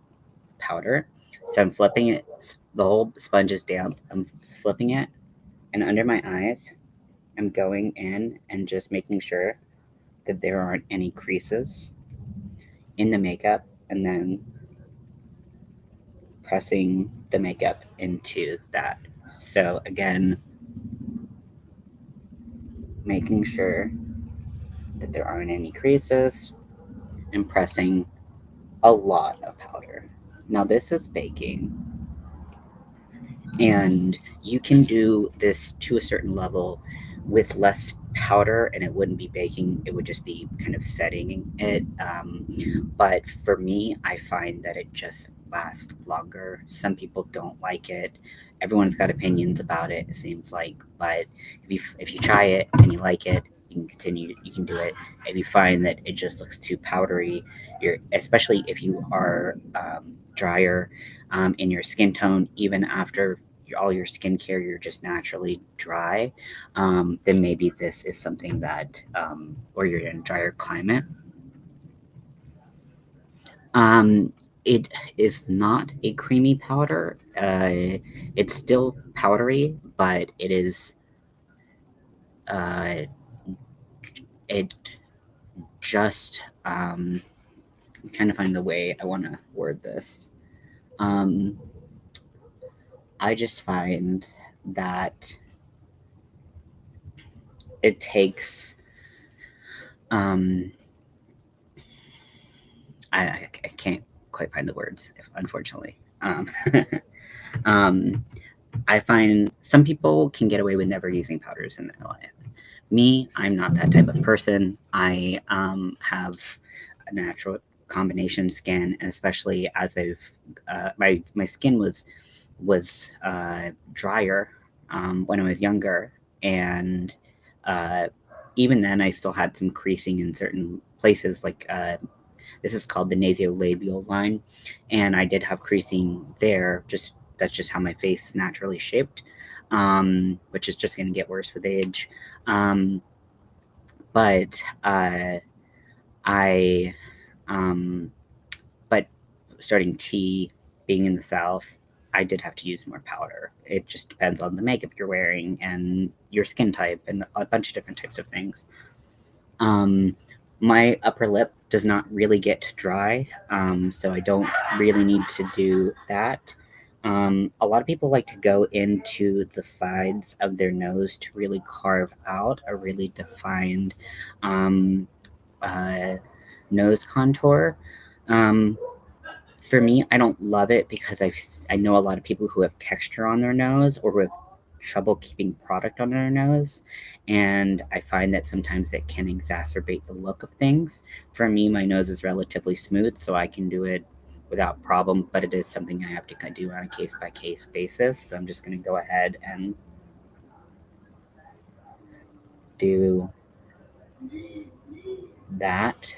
powder. So I'm flipping it. The whole sponge is damp. I'm flipping it, and under my eyes, I'm going in and just making sure that there aren't any creases in the makeup, and then pressing the makeup into that. So again, making sure that there aren't any creases and pressing a lot of powder. Now this is baking, and you can do this to a certain level with less powder and it wouldn't be baking, it would just be kind of setting it. But for me, I find that it just lasts longer. Some people don't like it. Everyone's got opinions about it, it seems like, but if you try it and you like it, you can continue, you can do it. If you find that it just looks too powdery, you're, especially if you are drier in your skin tone, even after all your skincare, you're just naturally dry, then maybe this is something that, or you're in a drier climate. Um, it is not a creamy powder. It's still powdery, but it is, uh, it just, I'm trying to find the way I want to word this. Um, I just find that it takes I can't quite find the words, unfortunately. Um, I find some people can get away with never using powders in their life. Me, I'm not that type of person. I have a natural combination skin, and especially as my skin was drier when I was younger, and uh, even then I still had some creasing in certain places. Like this is called the nasolabial line, and I did have creasing there. Just that's just how my face is naturally shaped, which is just going to get worse with age. Um, but I um, but starting tea, being in the South, I did have to use more powder. It just depends on the makeup you're wearing and your skin type and a bunch of different types of things. Um, my upper lip does not really get dry, so I don't really need to do that. A lot of people like to go into the sides of their nose to really carve out a really defined um, uh, nose contour. Um, for me, I don't love it because I know a lot of people who have texture on their nose or who have trouble keeping product on their nose, and I find that sometimes it can exacerbate the look of things. For me, my nose is relatively smooth, so I can do it without problem, but it is something I have to kind of do on a case by case basis. So I'm just going to go ahead and do that.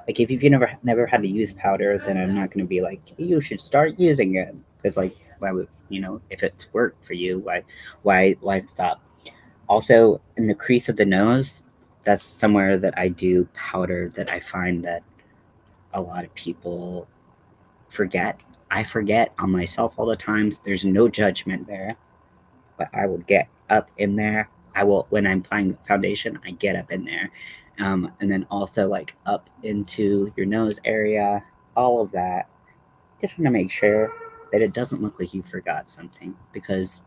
Like if you've never had to use powder, then I'm not going to be like you should start using it because like why would if it's worked for you, why stop? Also, in the crease of the nose, that's somewhere that I do powder that I find that a lot of people forget. I forget on myself all the times. There's no judgment there, but I will get up in there. I will when I'm applying foundation. I get up in there, and then also like up into your nose area, all of that. Just want to make sure that it doesn't look like you forgot something because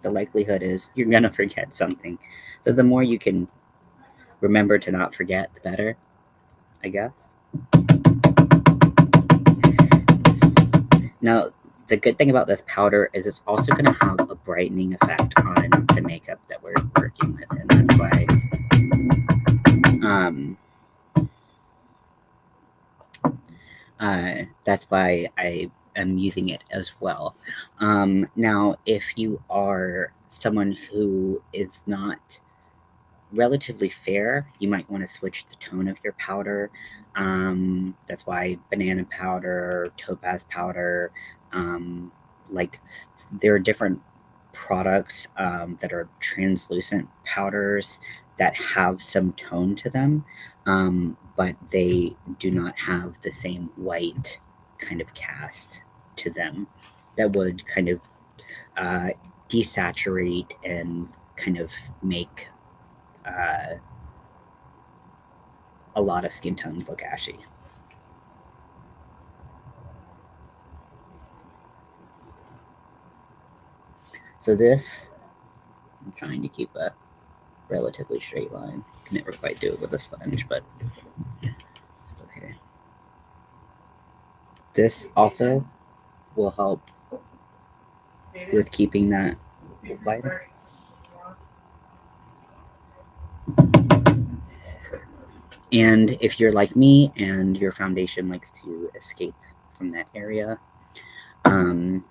the likelihood is you're gonna forget something. So the more you can remember to not forget, the better, I guess. Now, the good thing about this powder is it's also going to have a brightening effect on the makeup that we're working with, and that's why I am using it as well. Now, if you are someone who is not relatively fair, you might want to switch the tone of your powder. That's why banana powder, topaz powder, like there are different products that are translucent powders that have some tone to them, but they do not have the same white kind of cast to them that would kind of uh, desaturate and kind of make uh, a lot of skin tones look ashy. So this, I'm trying to keep a relatively straight line. Can never quite do it with a sponge, but okay. This also will help with keeping that white. And if you're like me and your foundation likes to escape from that area, then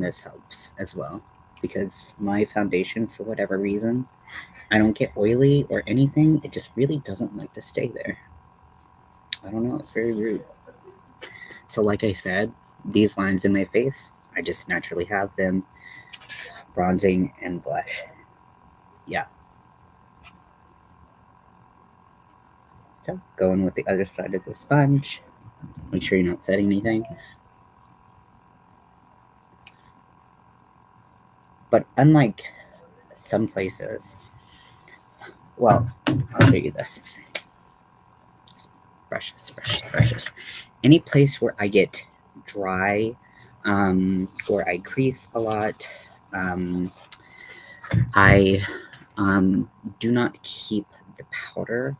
this helps as well. Because my foundation, for whatever reason, I don't get oily or anything. It just really doesn't like to stay there. I don't know. It's very rude. So, like I said, these lines in my face, I just naturally have them bronzing and blush. Yeah. So, going with the other side of the sponge. Make sure you're not setting anything. But unlike some places, well, I'll show you this. brushes. Any place where I get dry, or I crease a lot, I do not keep the powder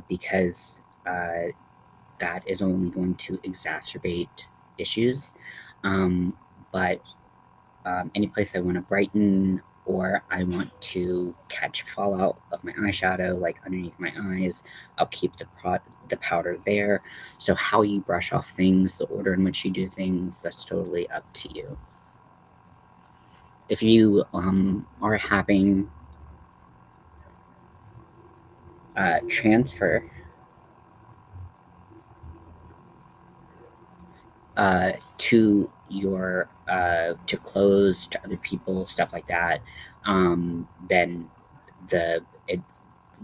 because that is only going to exacerbate issues. But any place I want to brighten or I want to catch fallout of my eyeshadow, like underneath my eyes, I'll keep the powder there. So how you brush off things, the order in which you do things, that's totally up to you. If you are having transfer to your to clothes, to other people, stuff like that, then it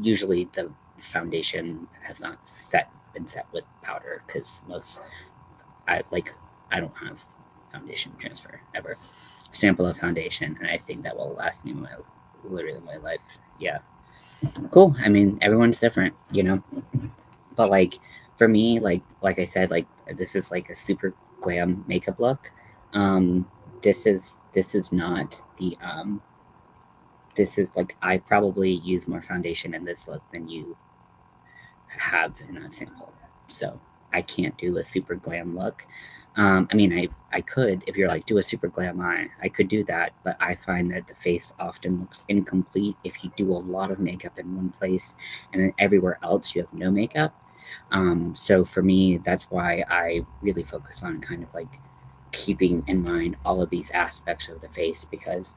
usually the foundation has not been set with powder because I don't have foundation transfer ever. Sample of foundation, and I think that will last me literally my life. Yeah, cool. I mean, everyone's different, but like for me, like I said, like this is like a super glam makeup look. Um, this is not the this is like I probably use more foundation in this look than you have in that sample. So I can't do a super glam look. I mean, I could, if you're like, do a super glam eye, I could do that, but I find that the face often looks incomplete if you do a lot of makeup in one place and then everywhere else you have no makeup. So for me, that's why I really focus on kind of like keeping in mind all of these aspects of the face because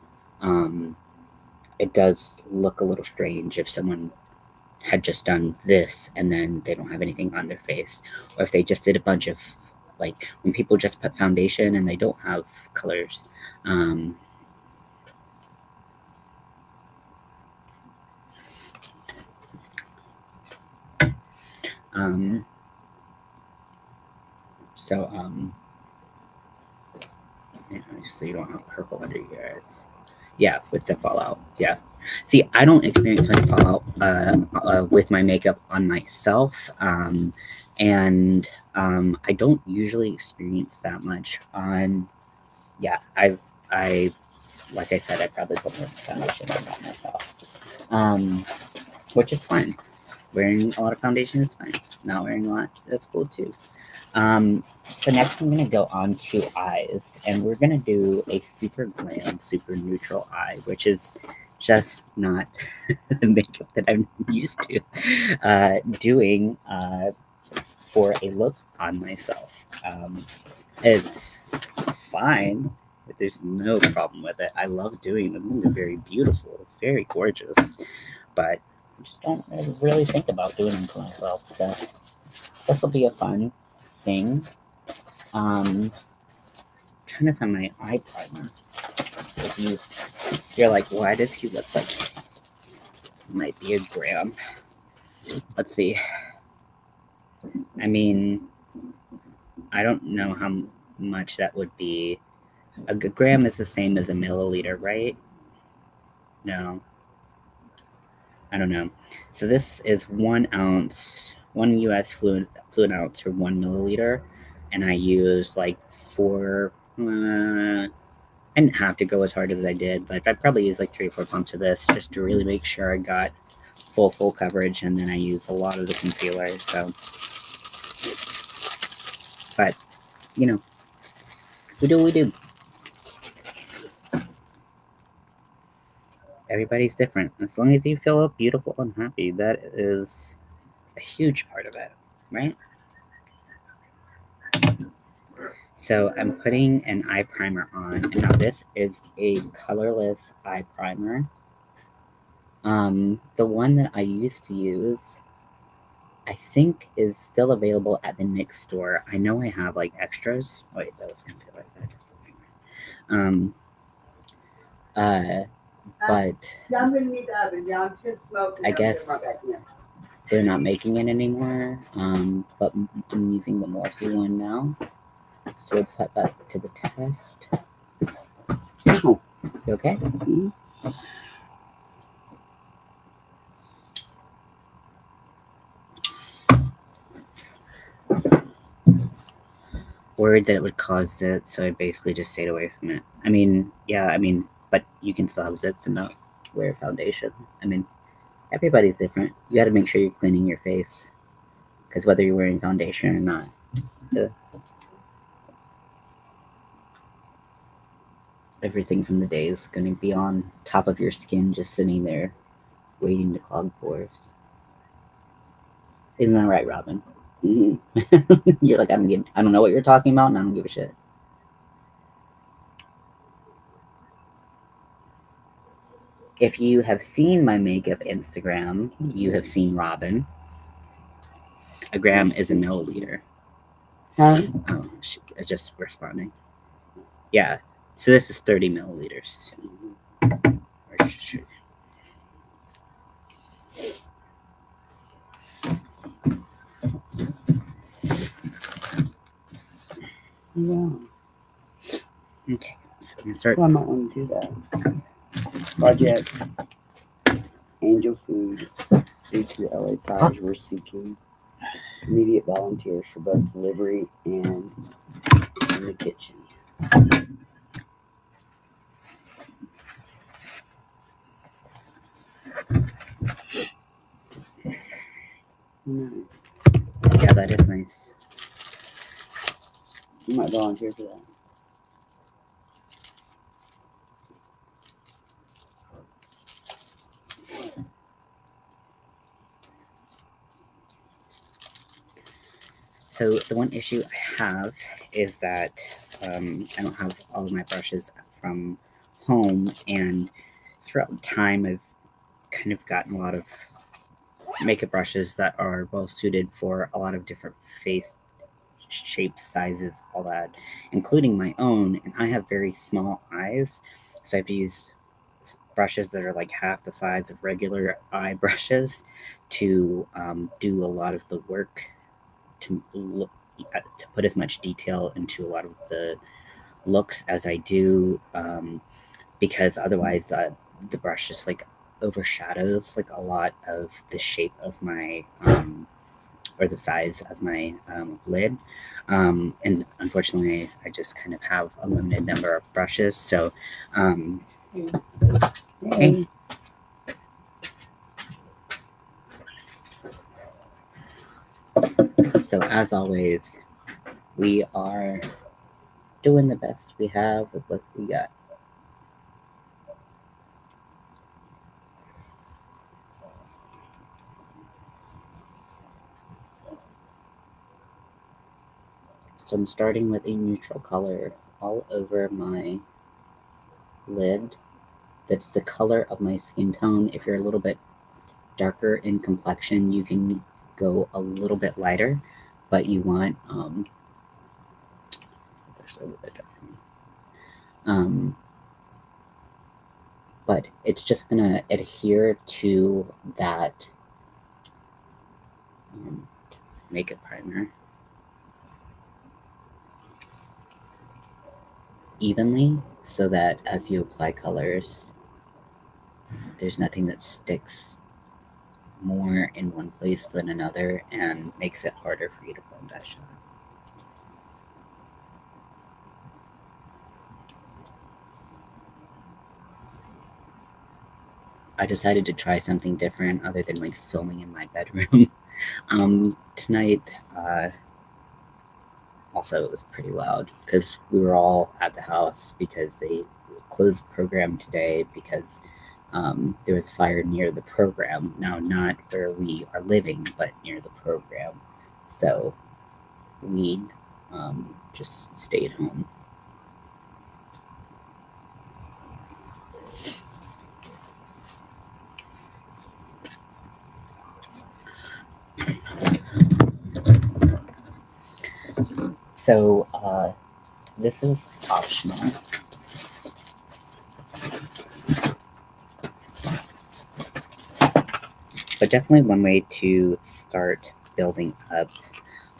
it does look a little strange if someone had just done this and then they don't have anything on their face, or if they just did a bunch of like when people just put foundation and they don't have colors. Um, um, so yeah, so you don't have purple under your eyes. Yeah, with the fallout. Yeah. See, I don't experience my fallout with my makeup on myself, and I don't usually experience that much on. Yeah, I like I said, I probably put more foundation on that myself, which is fine. Wearing a lot of foundation is fine. Not wearing a lot, that's cool too. Um, so next I'm gonna go on to eyes, and we're gonna do a super glam, super neutral eye, which is just not the makeup that I'm used to doing for a look on myself. It's fine. There's no problem with it. I love doing them. They're very beautiful, very gorgeous, but I just don't really think about doing them for myself. So this will be a fun thing. Trying to find my eye primer. If you're like, why does he look like he might be a gram? Let's see. I mean, I don't know how much that would be. A gram is the same as a milliliter, right? No, I don't know. So this is 1 ounce, 1 US fluid ounce or 1 milliliter, and I use like 4. I didn't have to go as hard as I did, but I probably used like 3 or 4 pumps of this just to really make sure I got full coverage, and then I use a lot of the concealer. So, but we do what we do. Everybody's different. As long as you feel beautiful and happy, that is a huge part of it, right? So I'm putting an eye primer on, and now this is a colorless eye primer. The one that I used to use, I think, is still available at the NYX store. I know I have like extras. Wait, that was concealer. But I guess they're not making it anymore. But I'm using the Morphe one now. So we'll put that to the test. Oh, you okay? Mm-hmm. worried that it would cause zits, so I basically just stayed away from it. I mean, yeah, I mean, but you can still have zits and not wear foundation. I mean, everybody's different. You got to make sure you're cleaning your face, because whether you're wearing foundation or not, everything from the day is going to be on top of your skin, just sitting there, waiting to clog pores. Isn't that right, Robin? You're like, I don't know what you're talking about, and I don't give a shit. If you have seen my makeup Instagram, you have seen Robin. A gram is a milliliter. Huh? Oh, just responding. Yeah, so this is 30 milliliters. Or Yeah. Okay, so we're gonna start. Well, I might want to do that. Project Angel Food. Due to the LA fires, we're seeking immediate volunteers for both delivery and in the kitchen. Yeah, that is nice. You might volunteer for that. So the one issue I have is that I don't have all of my brushes from home, and throughout time I've kind of gotten a lot of makeup brushes that are well suited for a lot of different face shapes, sizes, all that, including my own. And I have very small eyes, so I have to use brushes that are like half the size of regular eye brushes to do a lot of the work to look to put as much detail into a lot of the looks as I do, because otherwise the brush just like overshadows like a lot of the shape of my or the size of my lid. And unfortunately, I just kind of have a limited number of brushes. So, hey. So as always, we are doing the best we have with what we got. So I'm starting with a neutral color all over my lid. That's the color of my skin tone. If you're a little bit darker in complexion, you can go a little bit lighter, but you want it's actually a little bit darker. But it's just gonna adhere to that makeup primer evenly, so that as you apply colors, there's nothing that sticks more in one place than another and makes it harder for you to blend eyeshadow. I decided to try something different other than like filming in my bedroom. Tonight, also it was pretty loud because we were all at the house because they closed the program today because there was a fire near the program. Now, not where we are living, but near the program. So we just stayed home. So this is optional. But definitely one way to start building up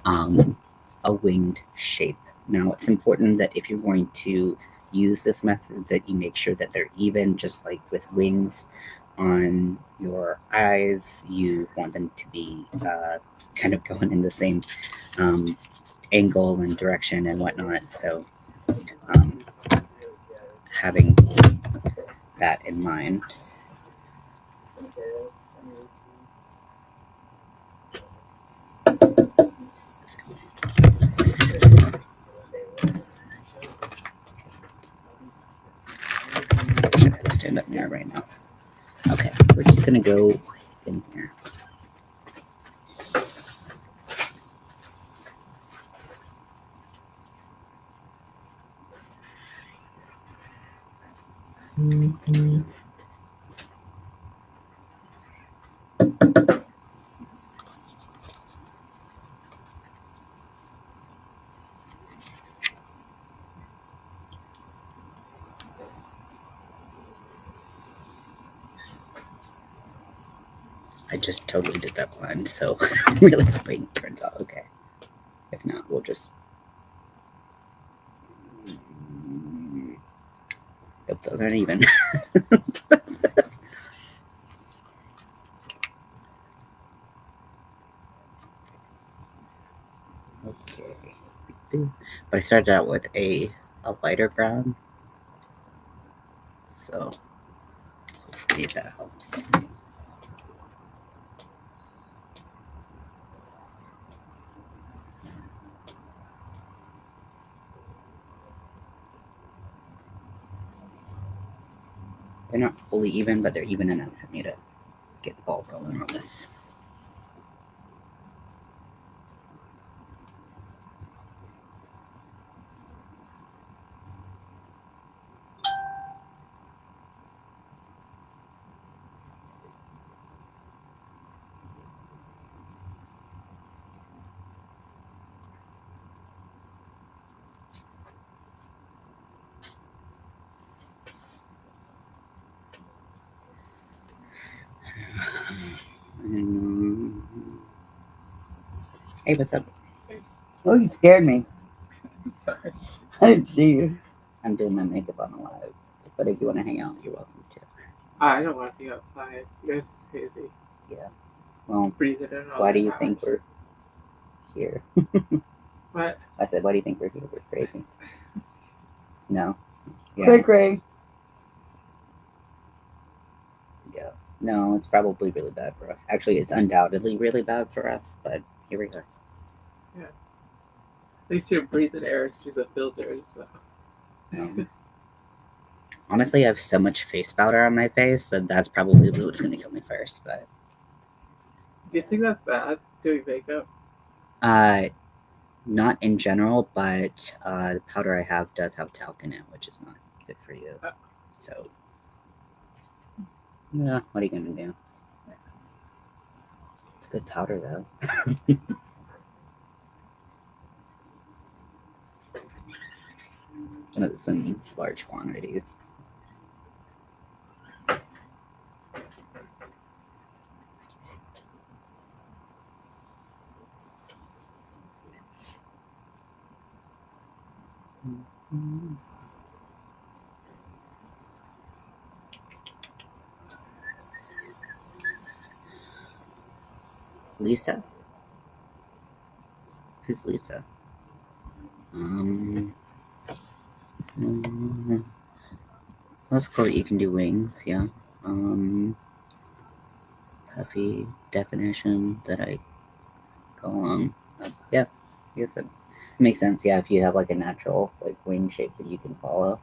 a winged shape. Now, it's important that if you're going to use this method, that you make sure that they're even, just like with wings on your eyes. You want them to be kind of going in the same angle and direction and whatnot. So having that in mind. Should stand up mirror right now. Okay, we're just gonna go in here. I just totally did that blind, so I'm really hoping it turns out okay. If not, we'll just. Nope, those aren't even. Okay. But I started out with a lighter brown. So hopefully that helps. They're not fully even, but they're even enough for me to get the ball rolling on this. Hey, what's up? Oh, you scared me. Sorry. I didn't see you. I'm doing my makeup on the live, but if you want to hang out, you're welcome to. I don't want to be outside. You guys are crazy. Yeah. Well, Breathing in all why that do you ash. think we're here? What? I said, why do you think we're here? We're crazy. No. Yeah. Cray cray. Yeah. No, it's probably really bad for us. Actually, it's undoubtedly really bad for us, but here we are. At least you're breathing air through the filters. So. Honestly, I have so much face powder on my face that that's probably what's going to kill me first. But Do you think that's bad, doing makeup? not in general, but the powder I have does have talc in it, which is not good for you. So, yeah, what are you going to do? It's good powder, though. And it's in large quantities. Lisa? Who's Lisa? That's cool that you can do wings, yeah. Puffy definition that I go along. Yeah, I guess that makes sense. Yeah, if you have like a natural like wing shape that you can follow.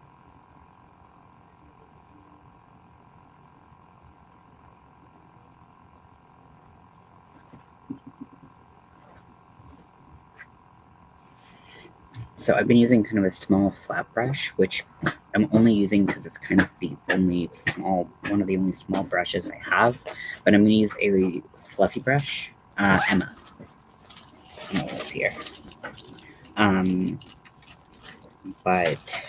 So I've been using kind of a small flat brush, which I'm only using because it's kind of one of the only small brushes I have. But I'm going to use a fluffy brush, Emma. Emma's here. But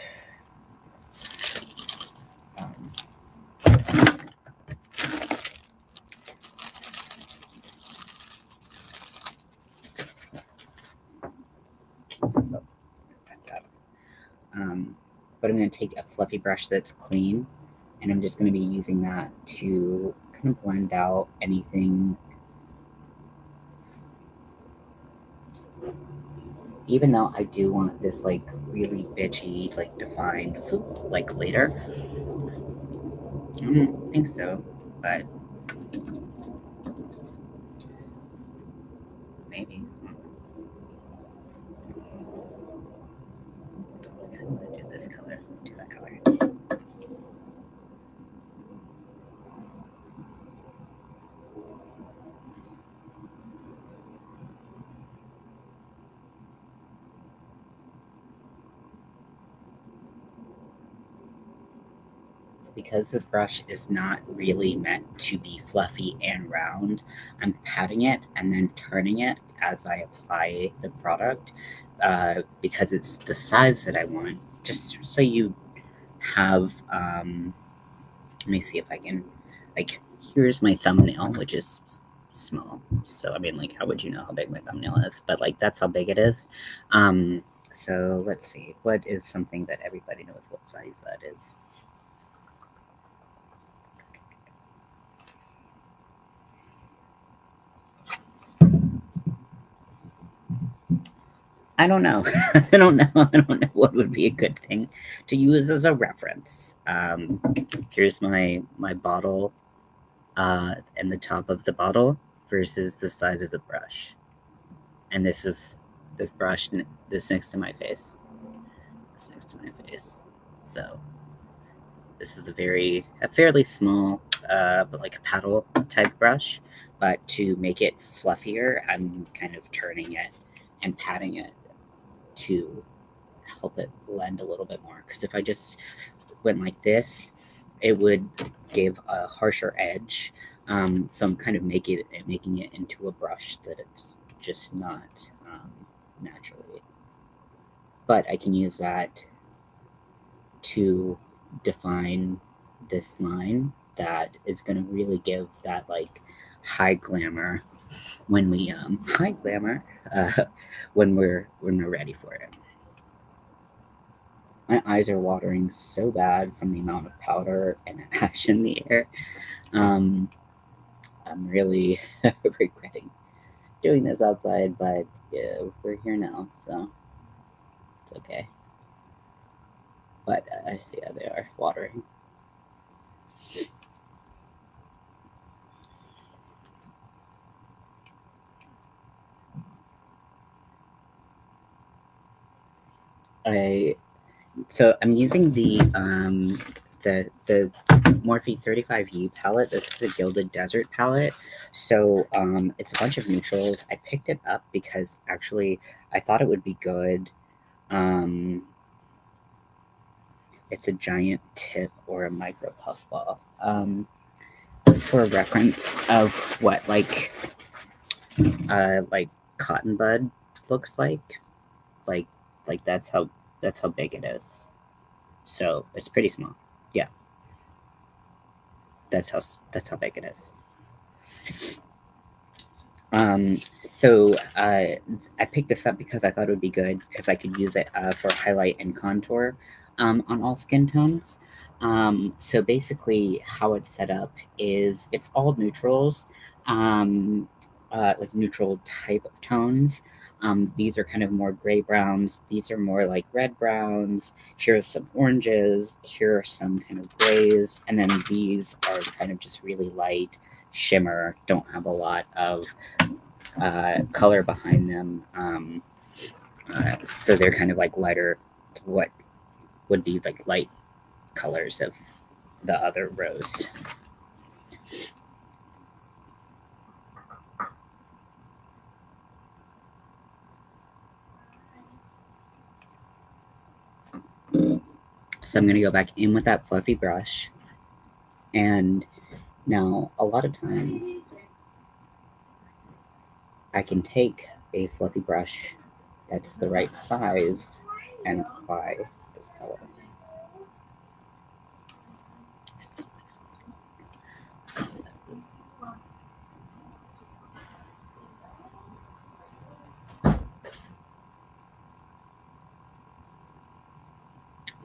but I'm going to take a fluffy brush that's clean, and I'm just going to be using that to kind of blend out anything even though I do want this like really bitchy, like defined like later. I don't think so, but maybe. I kind of want to do this color, do that color. Because this brush is not really meant to be fluffy and round, I'm patting it and then turning it as I apply the product because it's the size that I want. Just so you have, let me see if I can, like, here's my thumbnail, which is small. So, I mean, like, how would you know how big my thumbnail is? But, like, that's how big it is. So, let's see. What is something that everybody knows what size that is? I don't know. I don't know. I don't know what would be a good thing to use as a reference. Here's my bottle and the top of the bottle versus the size of the brush. And this is this brush this next to my face. This next to my face. So this is a fairly small, but like a paddle type brush. But to make it fluffier, I'm kind of turning it and patting it to help it blend a little bit more. Because if I just went like this, it would give a harsher edge. So I'm kind of making it into a brush that it's just not naturally. But I can use that to define this line that is going to really give that like high glamour when we high glamour when we're ready for it. My eyes are watering so bad from the amount of powder and ash in the air. Um, I'm really regretting doing this outside, but yeah, we're here now, so it's okay. But yeah, they are watering. I'm using the Morphe 35U palette. This is the Gilded Desert palette. So it's a bunch of neutrals. I picked it up because actually I thought it would be good. It's a giant tip or a micro puffball. For a reference of what like cotton bud looks like like that's how big it is. So it's pretty small. Yeah, that's how big it is. Um, so I picked this up because I thought it would be good because I could use it for highlight and contour on all skin tones. So basically, how it's set up is it's all neutrals, like neutral type of tones. These are kind of more gray browns. These are more like red browns. Here are some oranges. Here are some kind of grays. And then these are kind of just really light shimmer, don't have a lot of color behind them. So they're kind of like lighter, what would be like light colors of the other rows. So I'm going to go back in with that fluffy brush. And now a lot of times I can take a fluffy brush that's the right size and apply this color.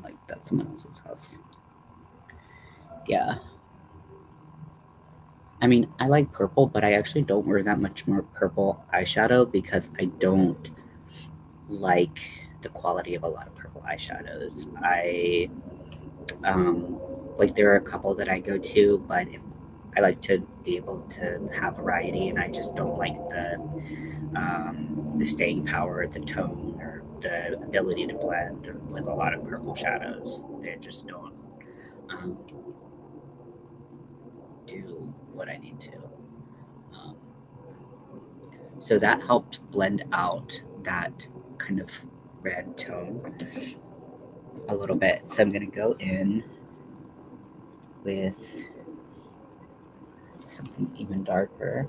Like that's someone else's house. Yeah. I mean, I like purple, but I actually don't wear that much more purple eyeshadow because I don't like the quality of a lot of purple eyeshadows. Like there are a couple that I go to, but I like to be able to have variety, and I just don't like the staying power, the tone, or the ability to blend with a lot of purple shadows. They just don't um, do what I need to. Um, so that helped blend out that kind of red tone a little bit. So I'm gonna go in with something even darker.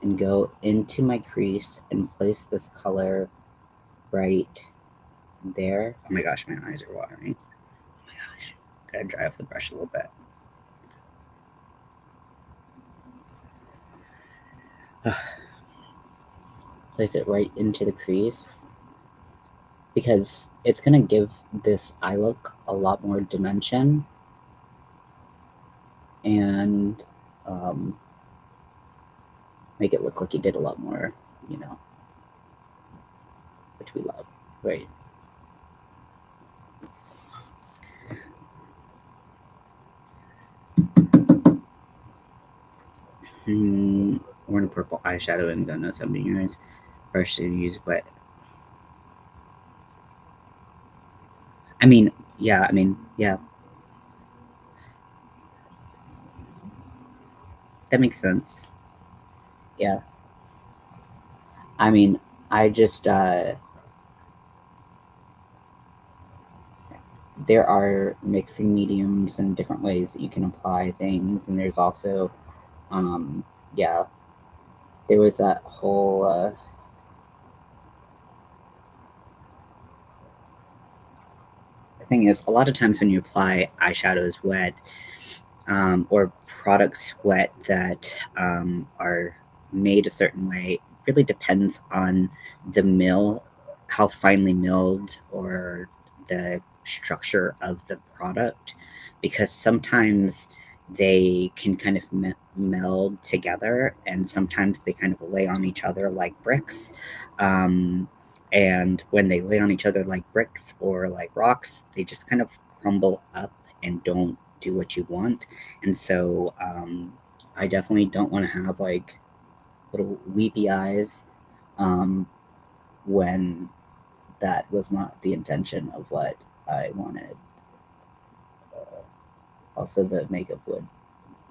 And go into my crease and place this color right there. Oh my gosh, my eyes are watering. Oh my gosh. Gotta dry off the brush a little bit. Place it right into the crease because it's gonna give this eye look a lot more dimension and make it look like you did a lot more, which we love, right? Wearing a purple eyeshadow and don't know something your eyes. Brush to use, but yeah. That makes sense. Yeah. I mean, I just there are mixing mediums and different ways that you can apply things, and there's also yeah, there was that whole the thing is, a lot of times when you apply eyeshadows wet, or products wet that are made a certain way, it really depends on the mill, how finely milled, or the structure of the product, because sometimes they can kind of meld together, and sometimes they kind of lay on each other like bricks. And when they lay on each other like bricks or like rocks, they just kind of crumble up and don't do what you want. And so I definitely don't want to have like little weepy eyes when that was not the intention of what I wanted. Also, the makeup would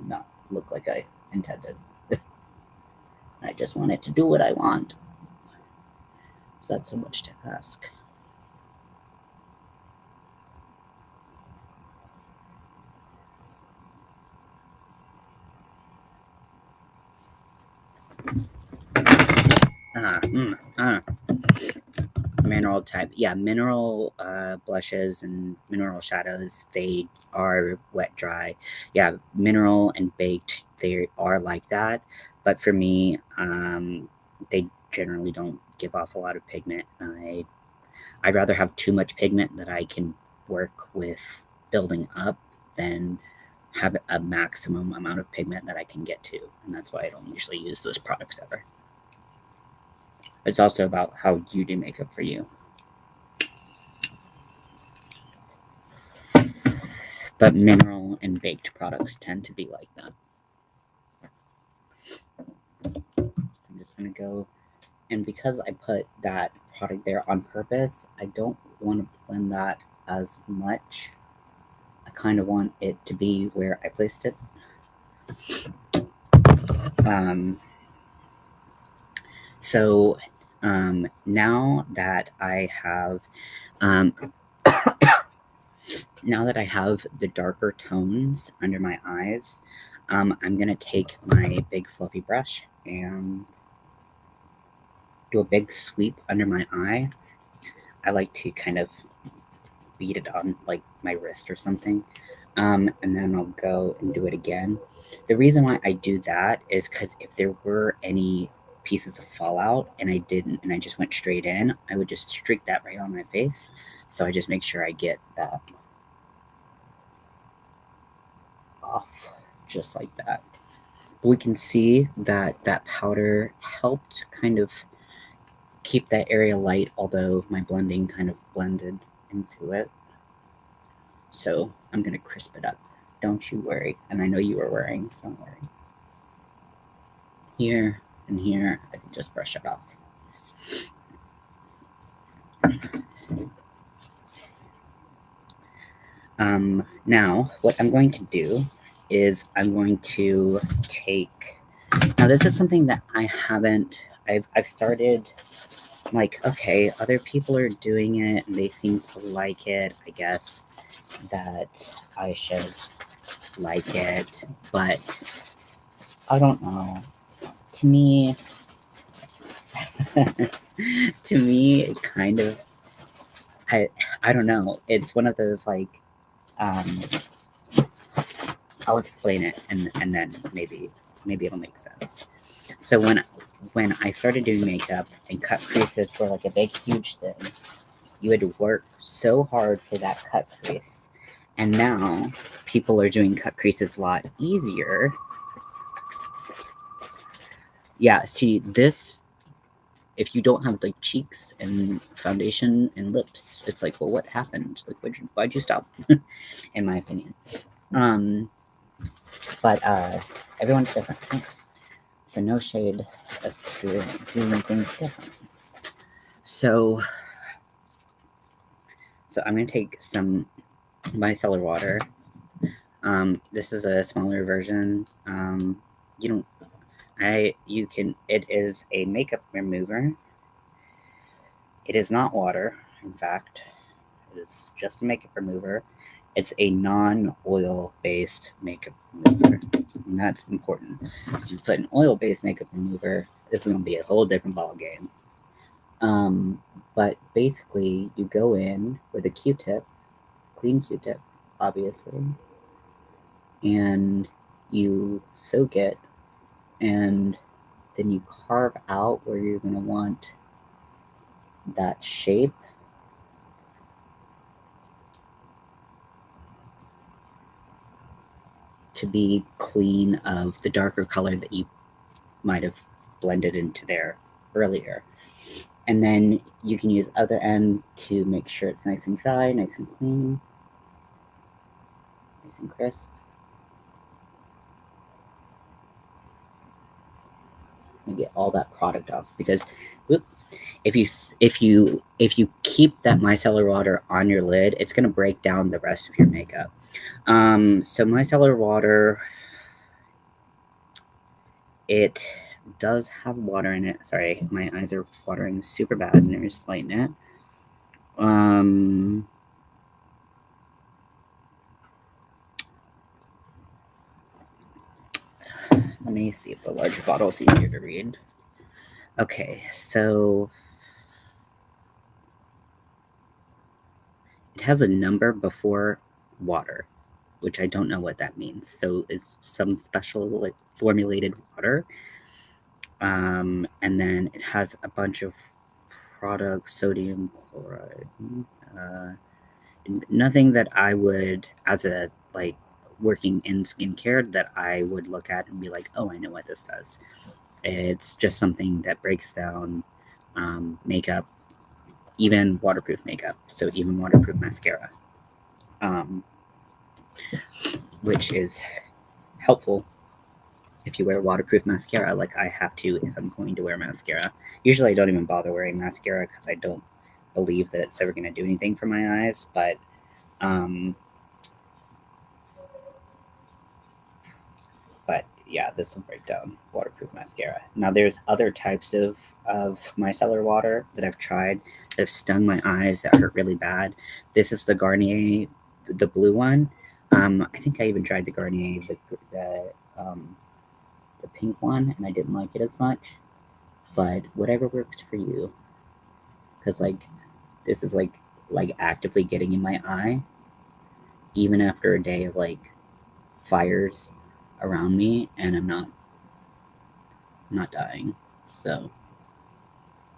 not look like I intended. I just want it to do what I want. Is that so much to ask? Mineral type. Yeah, mineral blushes and mineral shadows, they are wet dry. Yeah, mineral and baked, they are like that. But for me, they generally don't give off a lot of pigment. I'd rather have too much pigment that I can work with building up than have a maximum amount of pigment that I can get to. And that's why I don't usually use those products ever. It's also about how you do makeup for you. But mineral and baked products tend to be like that. So I'm just going to go, and because I put that product there on purpose, I don't want to blend that as much. I kind of want it to be where I placed it. So now that I have the darker tones under my eyes, I'm gonna take my big fluffy brush and do a big sweep under my eye. I like to kind of beat it on like my wrist or something. And then I'll go and do it again. The reason why I do that is because if there were any pieces of fallout and I didn't, and I just went straight in, I would just streak that right on my face. So I just make sure I get that off just like that. we can see that that powder helped kind of keep that area light, although my blending kind of blended into it. So I'm gonna crisp it up. Don't you worry. And I know you were worrying, so don't worry. Here and here, I can just brush it off. Now, what I'm going to do is I'm going to take. Now, this is something that I haven't. I've started. Like, okay, other people are doing it and they seem to like it. I guess that I should like it, but I don't know. To me, to me, it kind of. I don't know. It's one of those like. I'll explain it and then maybe it'll make sense. So when I started doing makeup and cut creases were like a big huge thing, you had to work so hard for that cut crease. And now people are doing cut creases a lot easier. Yeah, see this, if you don't have like cheeks and foundation and lips, it's like, well, what happened? Like, why'd you stop? In my opinion. But everyone's different. So no shade as to doing things different. So I'm gonna take some micellar water. This is a smaller version. You don't. You can. It is a makeup remover. It is not water. In fact, it is just a makeup remover. It's a non-oil based makeup remover, and that's important. If you put an oil-based makeup remover, this is gonna be a whole different ball game. But basically, you go in with a Q-tip, clean Q-tip, obviously, and you soak it, and then you carve out where you're going to want that shape. To be clean of the darker color that you might have blended into there earlier. And then you can use other end to make sure it's nice and dry, nice and clean, nice and crisp. And get all that product off, because if you keep that micellar water on your lid, it's going to break down the rest of your makeup. So micellar water, it does have water in it. Sorry, my eyes are watering super bad and they're just lighting it. Let me see if the larger bottle is easier to read. Okay, so it has a number before water, which I don't know what that means. So it's some special like formulated water. And then it has a bunch of products, sodium chloride, nothing that I would, as a like working in skincare, that I would look at and be like, oh, I know what this does. It's just something that breaks down makeup, even waterproof makeup. So even waterproof mascara, which is helpful if you wear waterproof mascara, like I have to if I'm going to wear mascara. Usually I don't even bother wearing mascara because I don't believe that it's ever going to do anything for my eyes, but yeah, this will break down waterproof mascara. Now there's other types of micellar water that I've tried that have stung my eyes, that hurt really bad. This is the Garnier, the blue one. I think I even tried the Garnier, the pink one, and I didn't like it as much. But whatever works for you, because like this is like actively getting in my eye, even after a day of like fires around me, and I'm not dying. So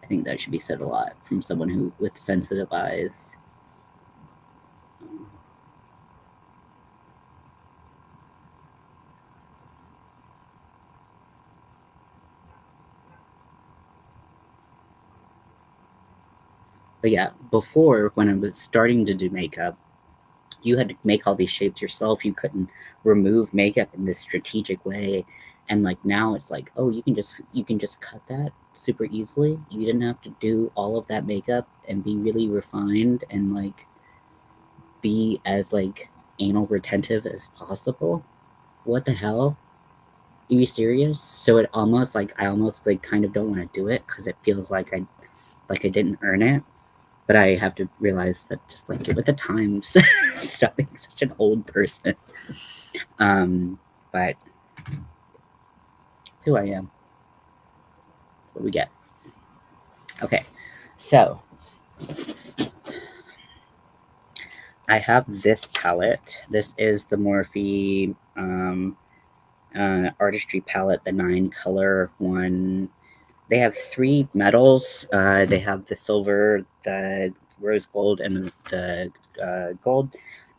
I think that should be said a lot from someone who with sensitive eyes. But yeah, before when I was starting to do makeup, you had to make all these shapes yourself. You couldn't remove makeup in this strategic way. And like now it's like, oh, you can just cut that super easily. You didn't have to do all of that makeup and be really refined and like be as like anal retentive as possible. What the hell? Are you serious? So it almost like I almost like kind of don't want to do it because it feels like I didn't earn it. But I have to realize that just like get with the times. Stop being such an old person. But who I am. What we get. Okay, so I have this palette. This is the Morphe Artistry palette, the 9-color one. They have 3 metals. They have the silver, the rose gold, and the gold.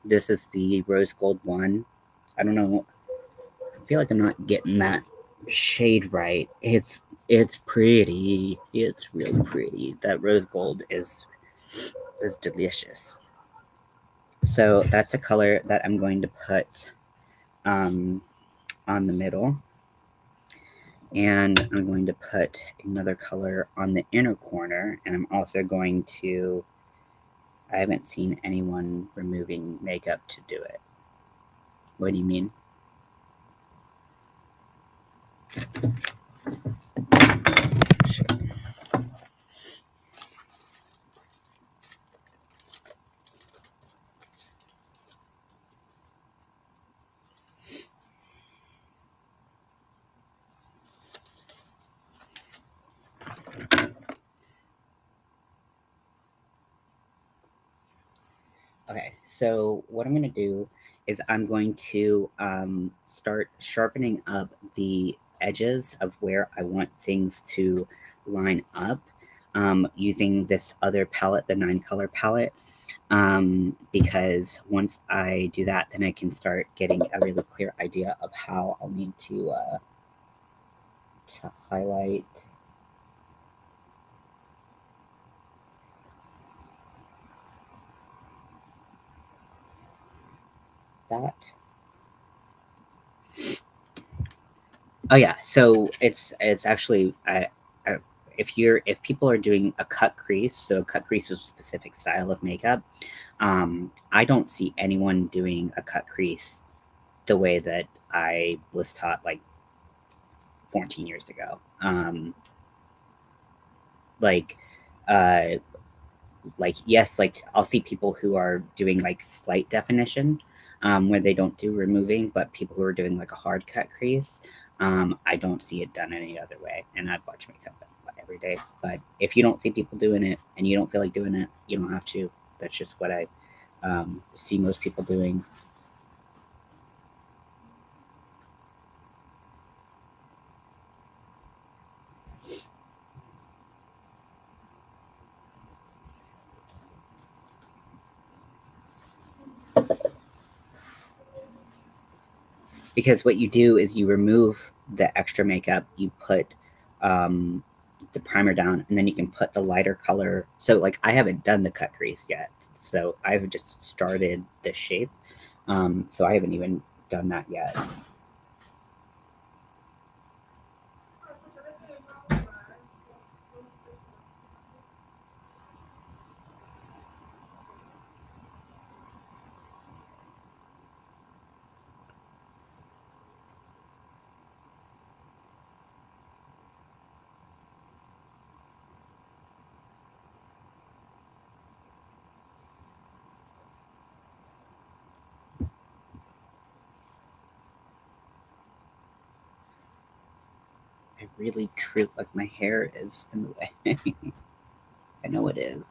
This is the rose gold one. I don't know. I feel like I'm not getting that shade right. It's pretty. It's real pretty. That rose gold is delicious. So that's a color that I'm going to put on the middle. And I'm going to put another color on the inner corner. And I'm also going to, I haven't seen anyone removing makeup to do it. What do you mean? Sure. Okay, so what I'm going to do is I'm going to start sharpening up the edges of where I want things to line up using this other palette, the 9-color palette, because once I do that, then I can start getting a really clear idea of how I'll need to highlight. That. Oh yeah, so it's actually if people are doing a cut crease, so a cut crease is a specific style of makeup. I don't see anyone doing a cut crease the way that I was taught like 14 years ago. Like, uh, like yes, like I'll see people who are doing like slight definition, where they don't do removing, but people who are doing like a hard cut crease, I don't see it done any other way. And I'd watch makeup every day. But if you don't see people doing it and you don't feel like doing it, you don't have to. That's just what I see most people doing. Because what you do is you remove the extra makeup, you put the primer down, and then you can put the lighter color. So like I haven't done the cut crease yet, so I've just started the shape, so I haven't even done that yet. I really true like my hair is in the way. I know it is.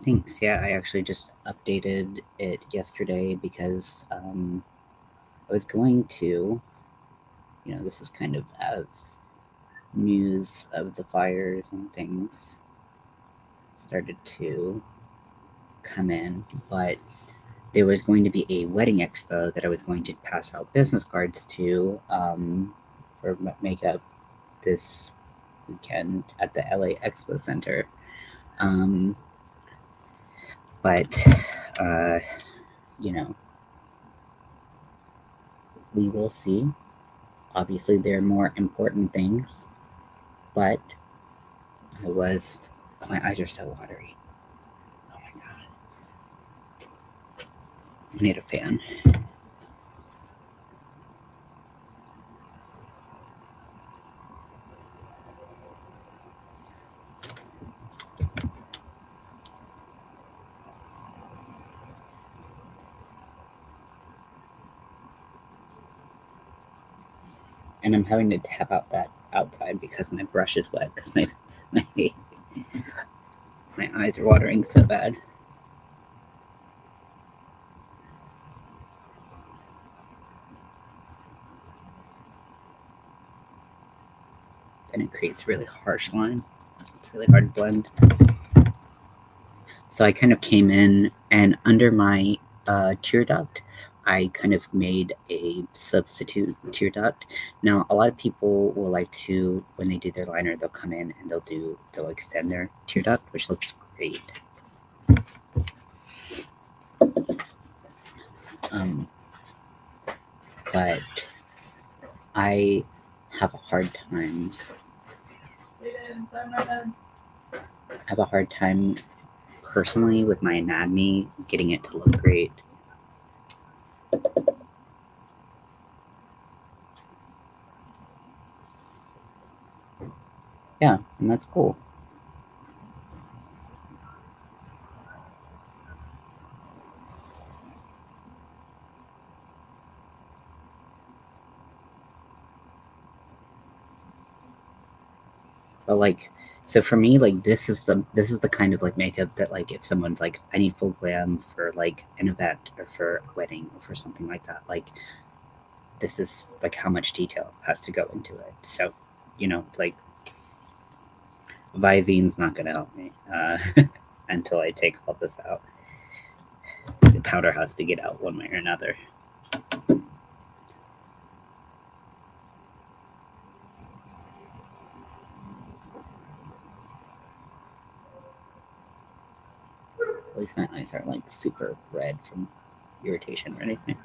Thanks. Yeah, I actually just updated it yesterday because I was going to, this is kind of as news of the fires and things started to come in, but there was going to be a wedding expo that I was going to pass out business cards to for makeup this weekend at the LA Expo Center. But, you know, we will see. Obviously, there are more important things, but my eyes are so watery. Oh my god. I need a fan. And I'm having to tap out that outside because my brush is wet because my eyes are watering so bad. And it creates really harsh line. It's really hard to blend. So I kind of came in and under my tear duct, I kind of made a substitute tear duct. Now, a lot of people will like to, when they do their liner, they'll come in and they'll extend their tear duct, which looks great. But I have a hard time. Personally with my anatomy getting it to look great. Yeah, and that's cool. But like, so for me, like this is the kind of like makeup that like if someone's like I need full glam for like an event or for a wedding or for something like that, like this is like how much detail has to go into it. So, it's like Visine's not gonna help me until I take all this out. The powder has to get out one way or another. At least my eyes aren't like super red from irritation or anything.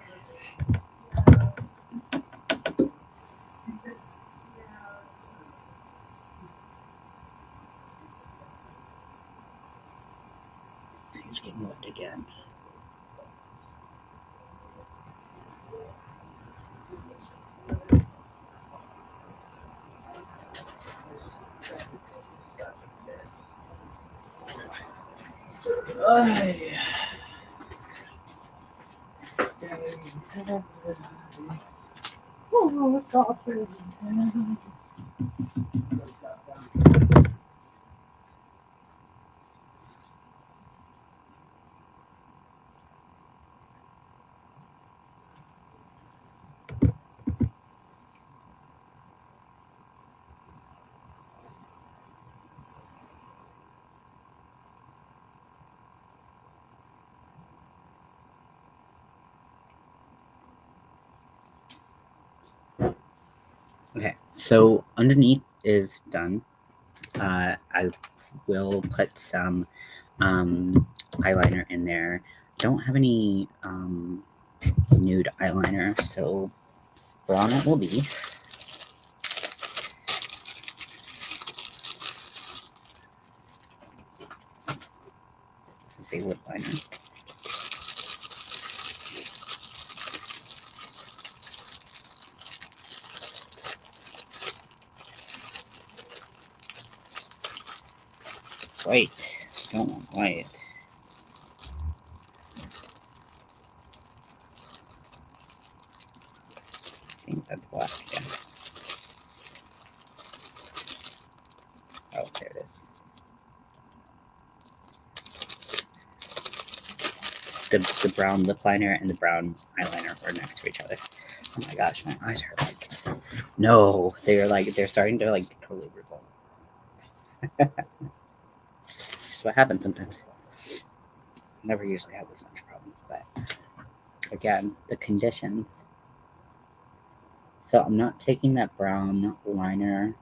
He's getting wet again. Okay, so underneath is done. I will put some eyeliner in there. Don't have any nude eyeliner, so brown it will be. This is a lip liner. White. I don't want white. I think that's black again. Oh, there it is. the brown lip liner and the brown eyeliner were next to each other. Oh my gosh, my eyes are like, no, they're starting to like totally revolt. That's what happens sometimes. Never usually have this much problem, but again, the conditions. So I'm not taking that brown liner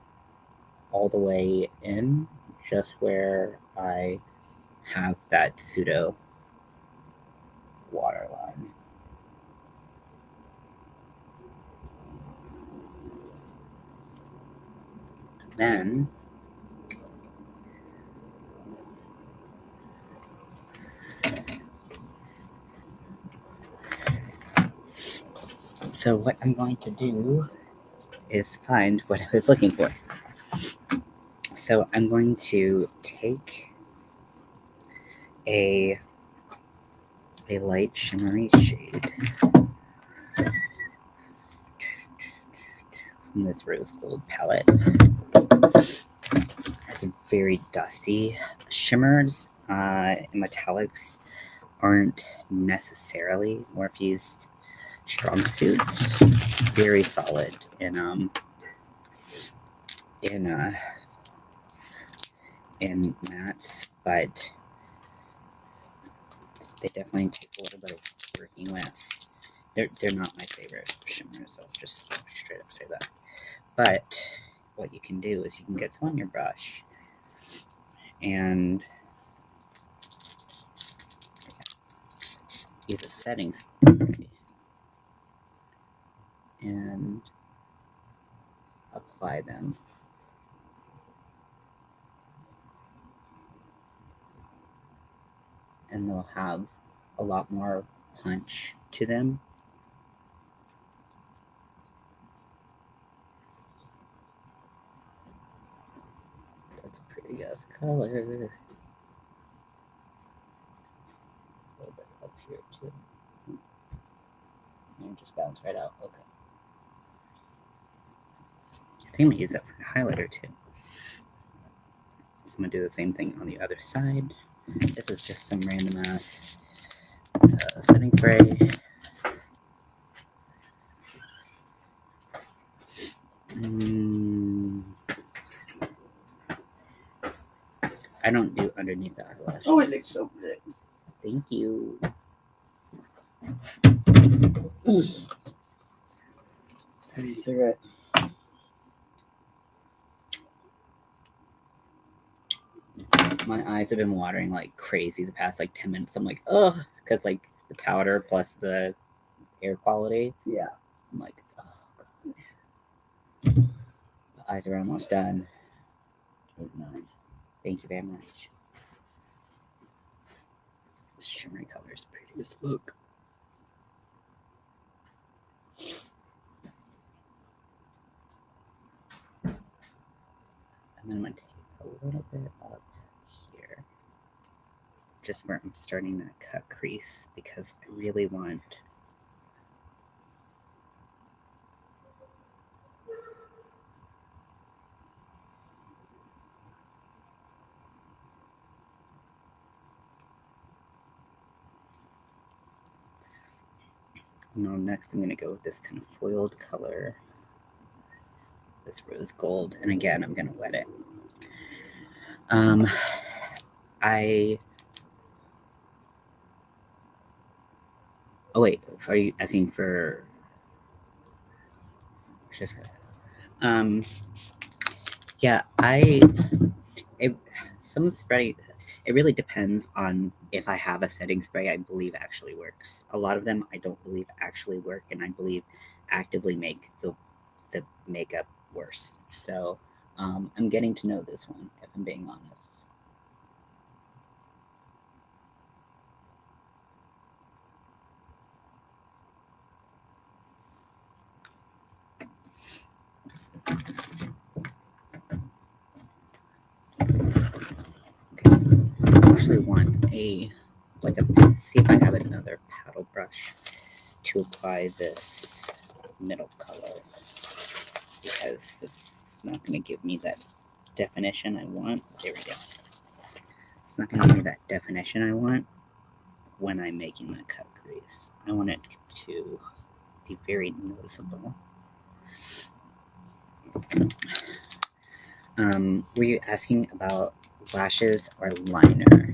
all the way in, just where I have that pseudo waterline. Then so what I'm going to do is find what I was looking for. So I'm going to take a light shimmery shade from this rose gold palette. It's very dusty. Shimmers and metallics aren't necessarily Morphe's strong suits. Very solid in mattes, but they definitely take a little bit of working with. They're not my favorite shimmers. I'll just straight up say that. But what you can do is you can get some on your brush and use a setting spray and apply them. And they'll have a lot more punch to them. That's a pretty ass color. A little bit up here too. And just bounce right out. Okay. I think I'm gonna use that for a highlighter too. So I'm gonna do the same thing on the other side. This is just some random ass setting spray. I don't do underneath the eyelash. Oh, it looks so good. Thank you. Have you cigarette? My eyes have been watering like crazy the past like 10 minutes. I'm like, oh, because like the powder plus the air quality. Yeah. I'm like, oh, God. The eyes are almost done. Good night. Thank you very much. This shimmery color is pretty as fuck. And then I'm going to take a little bit up here, just where I'm starting that cut crease, because I really want now next I'm going to go with this kind of foiled color, this rose gold, and again I'm going to wet it. Oh wait, are you asking for Jessica? Yeah, some spray, it really depends on if I have a setting spray I believe actually works. A lot of them I don't believe actually work, and I believe actively make the makeup worse. So I'm getting to know this one, if I'm being honest. I actually want see if I have another paddle brush to apply this middle color, because this is not going to give me that definition I want. There we go. It's not going to give me that definition I want. when I'm making the cut crease. I want it to be very noticeable. Were you asking about lashes or liner?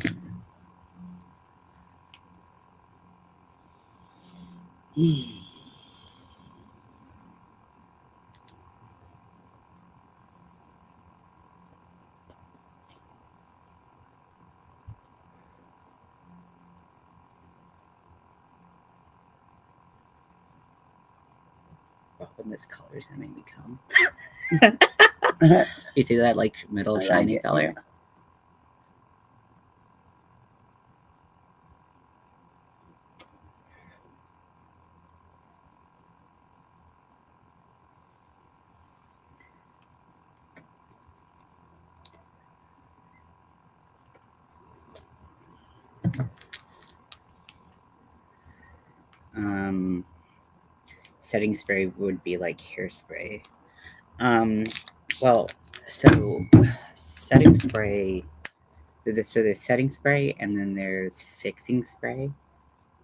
Robin, this color is gonna make me come. You see that like middle I like shiny it, color? Setting spray would be like hairspray. Well, so setting spray. So there's setting spray, and then there's fixing spray.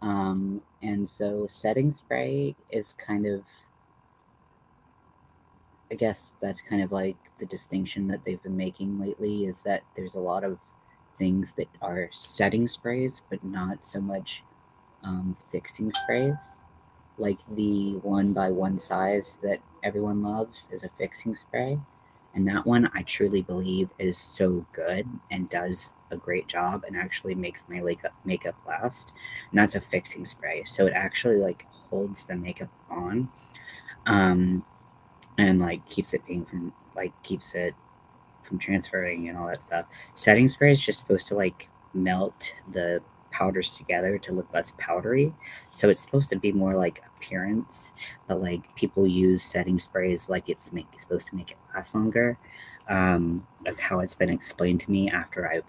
And so setting spray is kind of, I guess that's kind of like the distinction that they've been making lately is that there's a lot of things that are setting sprays, but not so much fixing sprays. Like the 1 by 1 size that everyone loves is a fixing spray. And that one I truly believe is so good and does a great job and actually makes my makeup last. And that's a fixing spray. So it actually like holds the makeup on. And like keeps it from transferring and all that stuff. Setting spray is just supposed to like melt the powders together to look less powdery. So it's supposed to be more like appearance, but like people use setting sprays like it's supposed to make it last longer. That's how it's been explained to me after I've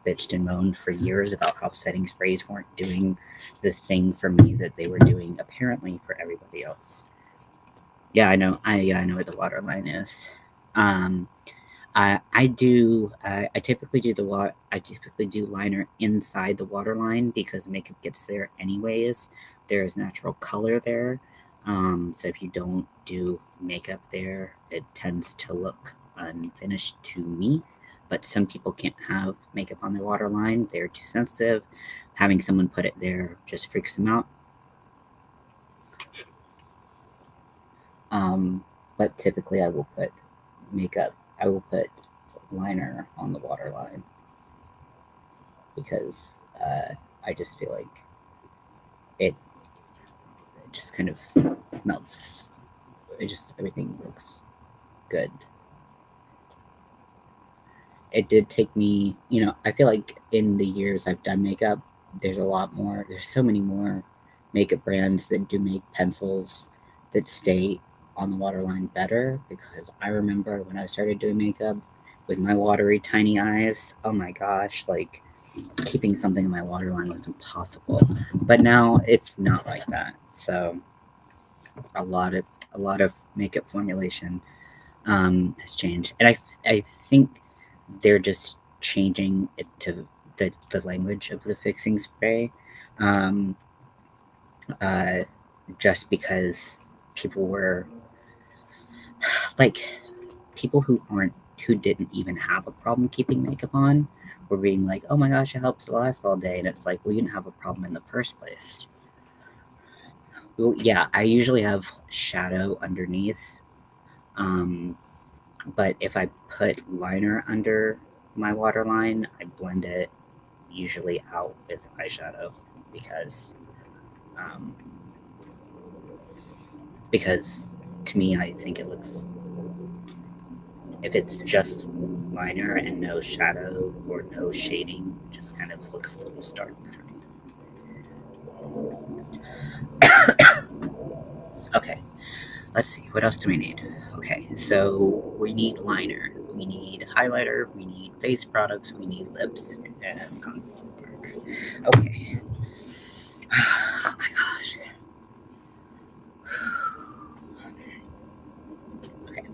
bitched and moaned for years about how setting sprays weren't doing the thing for me that they were doing apparently for everybody else. Yeah, I know. I know what the waterline is. Um, I do. I typically do I typically do liner inside the waterline because makeup gets there anyways. There is natural color there, so if you don't do makeup there, it tends to look unfinished to me. But some people can't have makeup on their waterline; they're too sensitive. Having someone put it there just freaks them out. But typically, I will put makeup. I will put liner on the waterline because I just feel like it just kind of melts. It just everything looks good. It did take me, I feel like in the years I've done makeup, there's a lot more. There's so many more makeup brands that do make pencils that stay on the waterline better because I remember when I started doing makeup with my watery tiny eyes, oh my gosh, like keeping something in my waterline was impossible. But now it's not like that. So a lot of makeup formulation has changed, and I think they're just changing it to the language of the fixing spray, um, uh, just because people were like people who didn't even have a problem keeping makeup on were being like, oh my gosh, it helps last all day, and it's like, well, you didn't have a problem in the first place. Well, yeah, I usually have shadow underneath. But if I put liner under my waterline, I blend it usually out with eyeshadow because um, because to me, I think it looks, if it's just liner and no shadow or no shading, it just kind of looks a little stark for me. Okay, let's see, what else do we need? Okay, so we need liner, we need highlighter, we need face products, we need lips, and contour. Okay. Oh my gosh. Okay.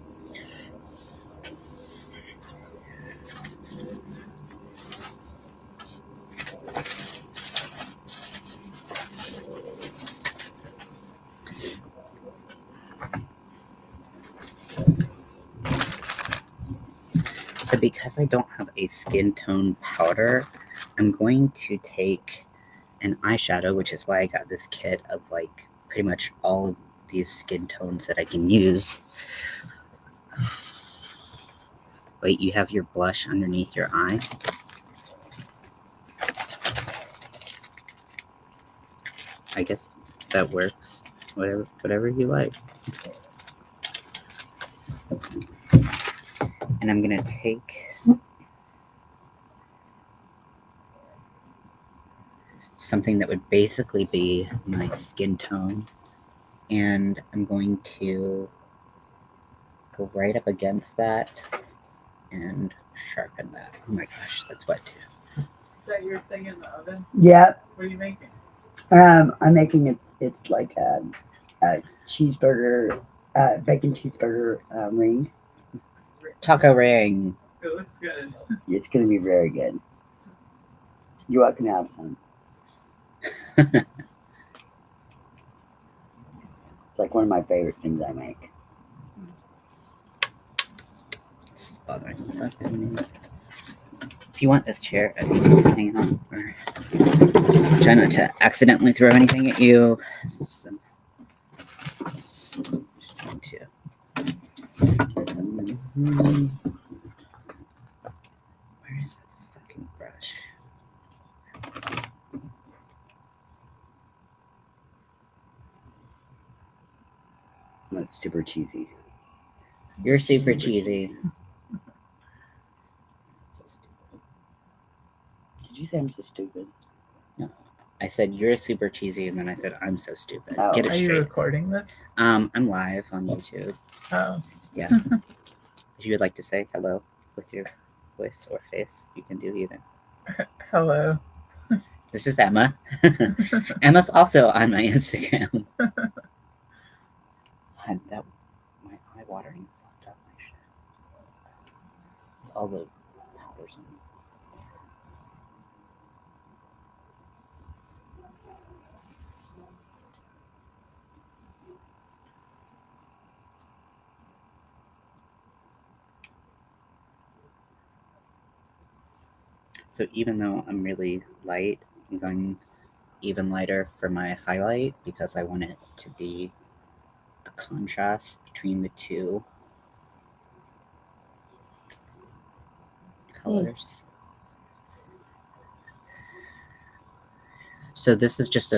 So because I don't have a skin tone powder, I'm going to take an eyeshadow, which is why I got this kit of like pretty much all of these skin tones that I can use. Wait, you have your blush underneath your eye? I guess that works. Whatever you like. And I'm gonna take something that would basically be my skin tone, and I'm going to go right up against that and sharpen that. Oh my gosh, that's wet too. Is that your thing in the oven? Yeah. What are you making? I'm making it. It's like a cheeseburger, bacon cheeseburger ring. Taco ring. It looks good. It's gonna be very good. You're welcome to have some. It's like one of my favorite things I make. This is bothering me. If you want this chair, hang on. Or try not to accidentally throw anything at you. So, just trying to. Where's that fucking brush? That's super cheesy. You're super cheesy. So stupid. Did you say I'm so stupid? I said you're super cheesy, and then I said I'm so stupid. Oh. Get it Are you straight. recording this? I'm live on YouTube. Oh. Yeah. If you would like to say hello with your voice or face, you can do either. Hello. This is Emma. Emma's also on my Instagram. God, that my eye watering fucked up my shit. All the powders in. So even though I'm really light, I'm going even lighter for my highlight because I want it to be a contrast between the two colors. So this is just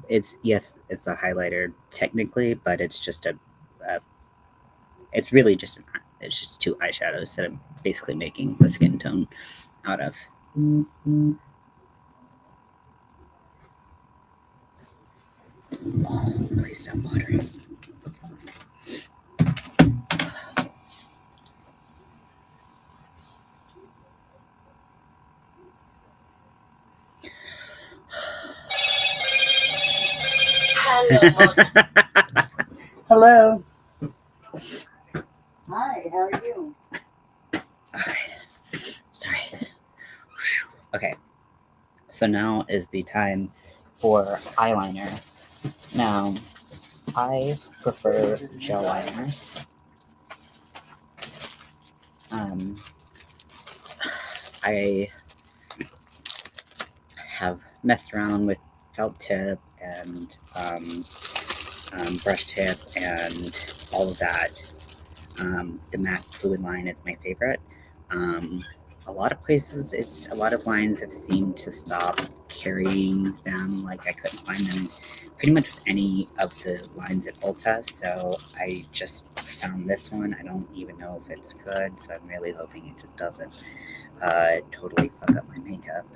it's a highlighter technically, but it's just it's really just it's just two eyeshadows that I'm basically making the skin tone out of. Please stop watering. Hello. Hi. How are you? Sorry. Okay. So now is the time for eyeliner. Now, I prefer gel liners. I have messed around with felt tip and brush tip and all of that. The MAC fluid line is my favorite. A lot of places, a lot of lines have seemed to stop carrying them. Like I couldn't find them pretty much with any of the lines at Ulta, so I just found this one. I don't even know if it's good, so I'm really hoping it just doesn't totally fuck up my makeup.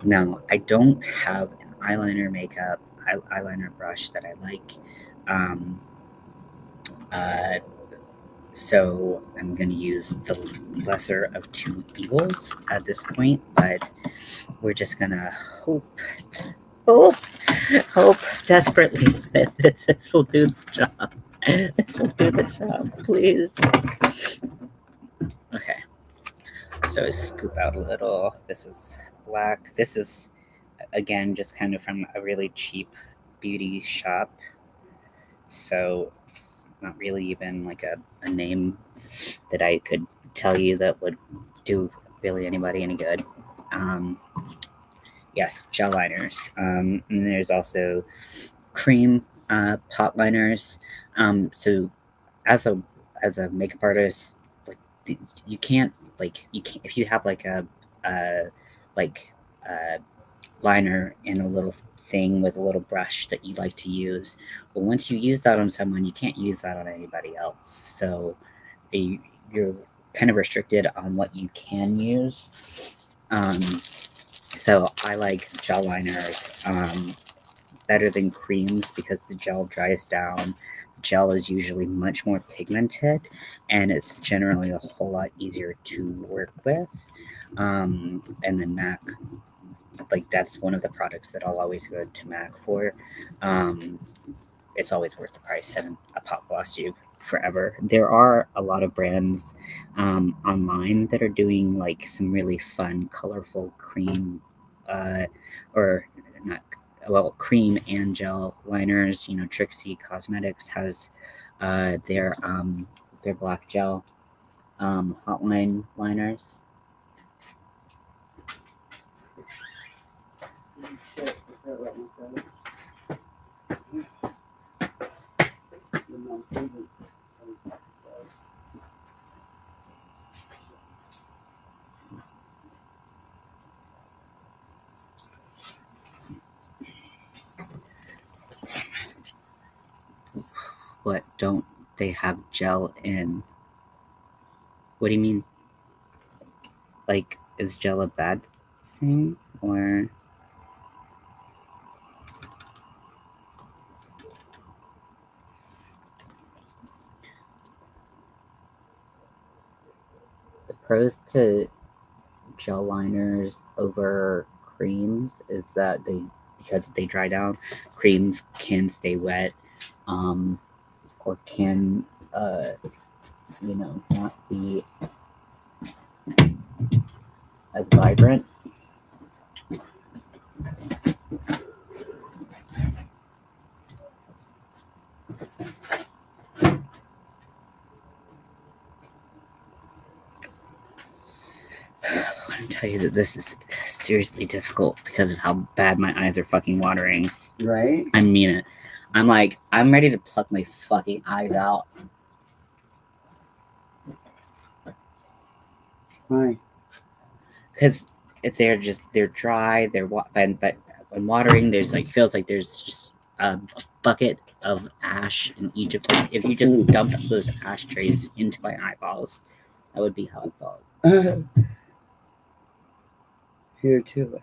Now, I don't have an eyeliner brush that I like. So I'm going to use the lesser of two evils at this point, but we're just going to hope desperately that this will do the job. This will do the job, please. Okay. So scoop out a little. This is black. This is, again, just kind of from a really cheap beauty shop. So it's not really even like a name that I could tell you that would do really anybody any good. Yes, gel liners. And there's also cream pot liners. So as a makeup artist, like you can't if you have like a like a liner in a little thing with a little brush that you like to use. But once you use that on someone, you can't use that on anybody else. So you're kind of restricted on what you can use. So I like gel liners better than creams because the gel dries down. The gel is usually much more pigmented and it's generally a whole lot easier to work with. And then MAC, like that's one of the products that I'll always go to MAC for. It's always worth the price, and a pot will last you forever. There are a lot of brands online that are doing like some really fun, colorful cream, or not, well, cream and gel liners. You know, Trixie Cosmetics has their black gel hotline liners. Shit, I forgot what you said. The mom favorite. What don't they have gel in? What do you mean? Like, is gel a bad thing or? The pros to gel liners over creams is that because they dry down, creams can stay wet, or can not be as vibrant. I want to tell you that this is seriously difficult because of how bad my eyes are fucking watering. Right? I mean it. I'm like, I'm ready to pluck my fucking eyes out. Why? Because they're dry, but when watering, there's like feels like there's just a bucket of ash in each of them. If you just dumped those ashtrays into my eyeballs, that would be how I felt. Here too.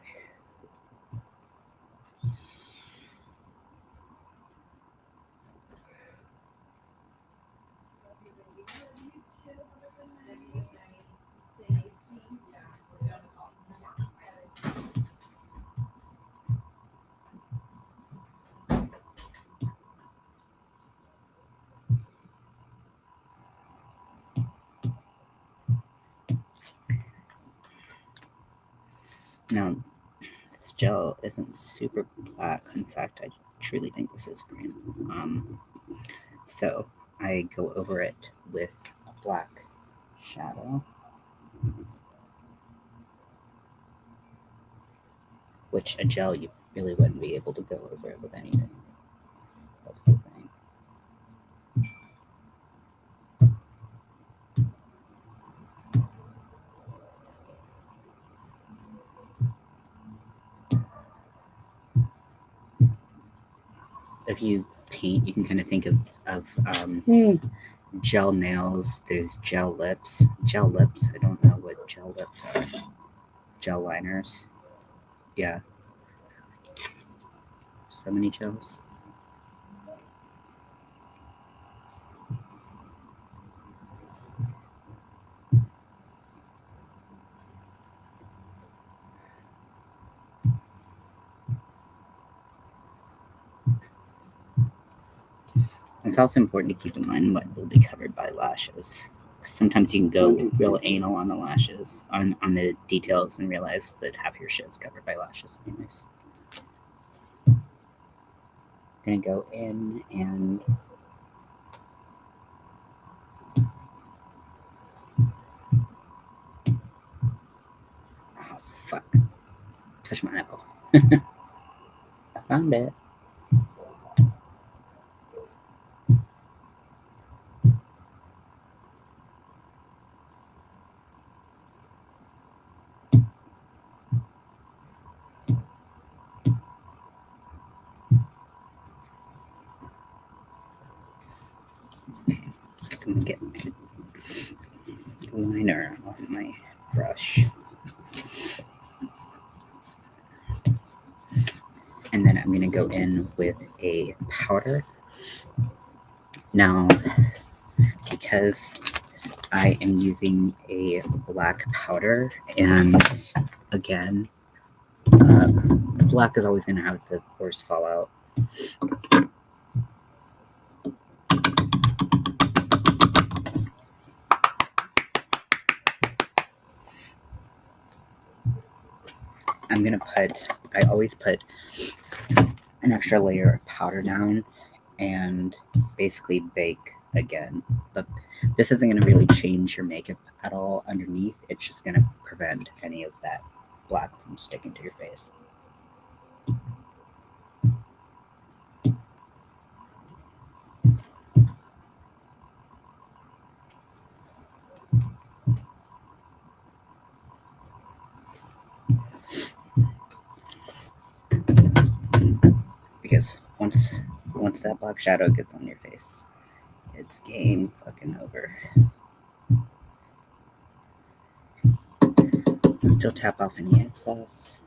Now, this gel isn't super black. In fact, I truly think this is cream. So I go over it with a black shadow, which a gel you really wouldn't be able to go over it with anything. That's the thing. If you paint, you can kind of think of gel nails. There's gel lips. Gel lips. I don't know what gel lips are. Gel liners. Yeah. So many gels. It's also important to keep in mind what will be covered by lashes. Sometimes you can go real anal on the lashes, on the details, and realize that half your shit's covered by lashes anyways. Gonna go in and I found it. So I'm gonna get the liner off my brush. And then I'm gonna go in with a powder. Now, because I am using a black powder, and again, black is always gonna have the worst fallout. I always put an extra layer of powder down and basically bake again. But this isn't going to really change your makeup at all underneath. It's just going to prevent any of that black from sticking to your face. Because once that black shadow gets on your face, it's game fucking over. Still tap off any excess.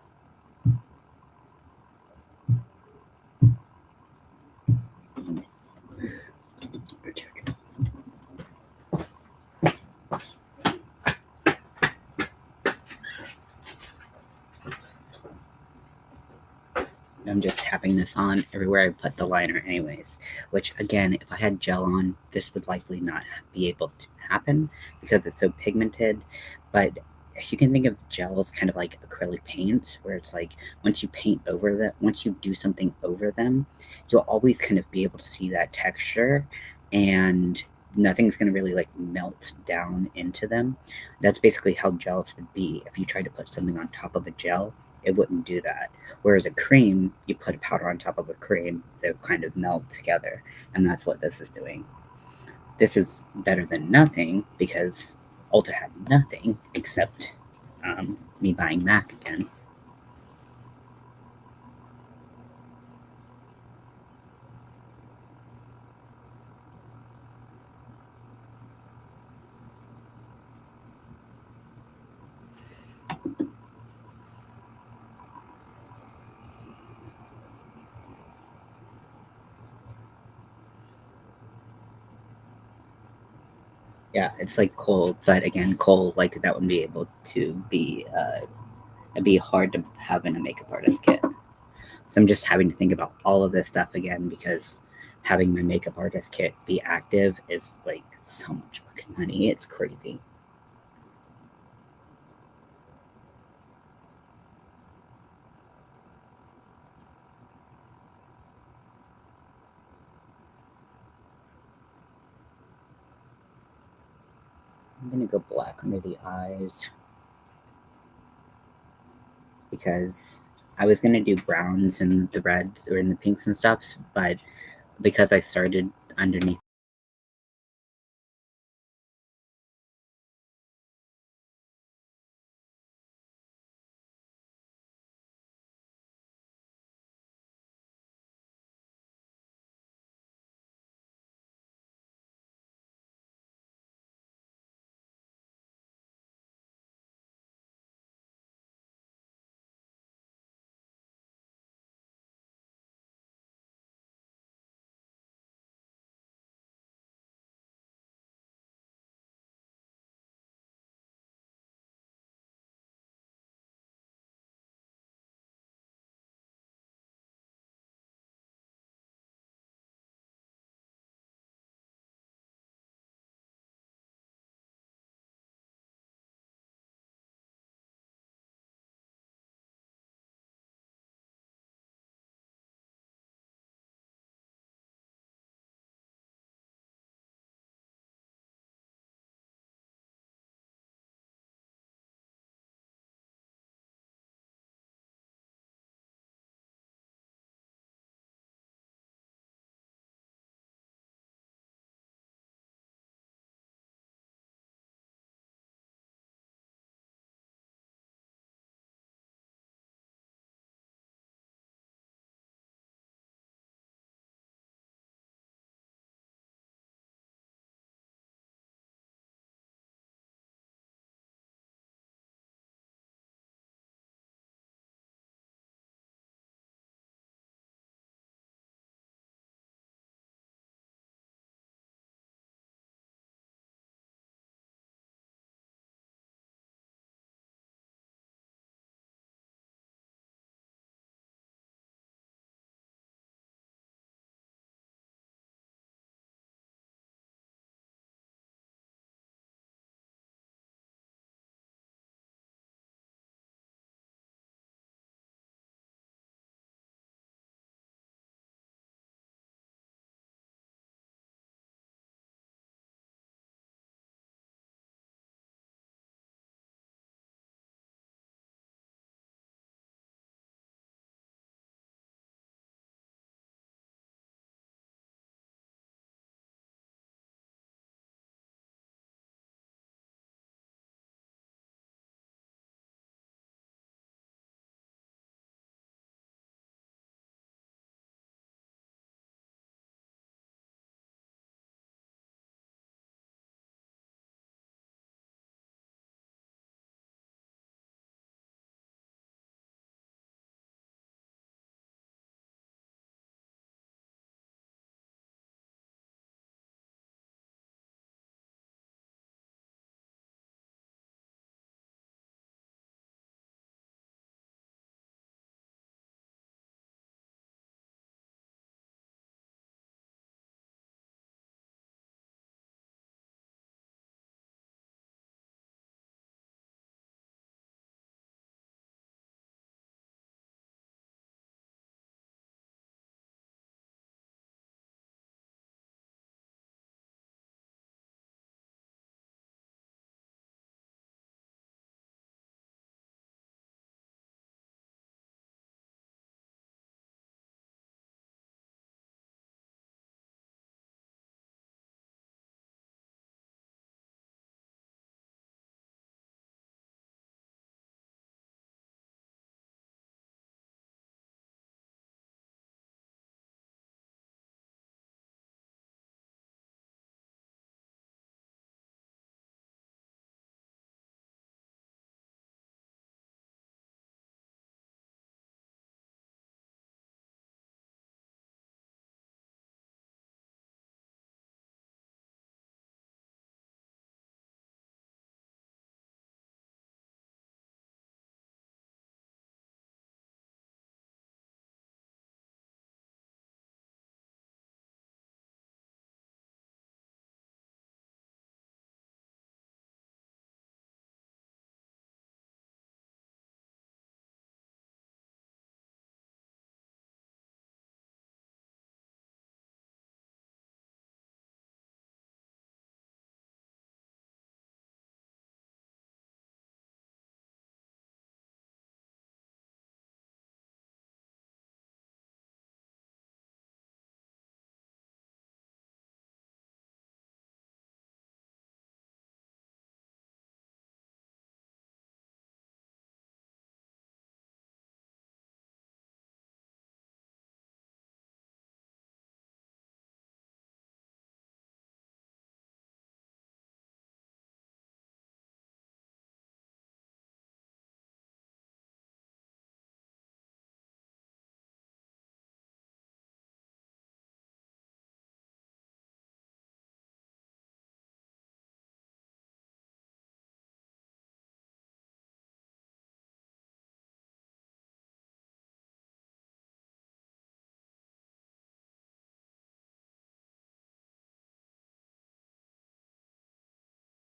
I'm just tapping this on everywhere I put the liner anyways, which again, if I had gel on, this would likely not be able to happen because it's so pigmented. But you can think of gel as kind of like acrylic paints, where it's like once you paint over them, once you do something over them, you'll always kind of be able to see that texture, and nothing's going to really like melt down into them. That's basically how gels would be. If you tried to put something on top of a gel, it wouldn't do that. Whereas a cream, you put a powder on top of a cream, they'll kind of melt together, and that's what this is doing. This is better than nothing because Ulta had nothing except me buying MAC again. Yeah, it's like coal, but again, coal, like that wouldn't be able to be, it'd be hard to have in a makeup artist kit. So I'm just having to think about all of this stuff again because having my makeup artist kit be active is like so much fucking money. It's crazy. I'm gonna go black under the eyes because I was gonna do browns and the reds or in the pinks and stuff, but because I started underneath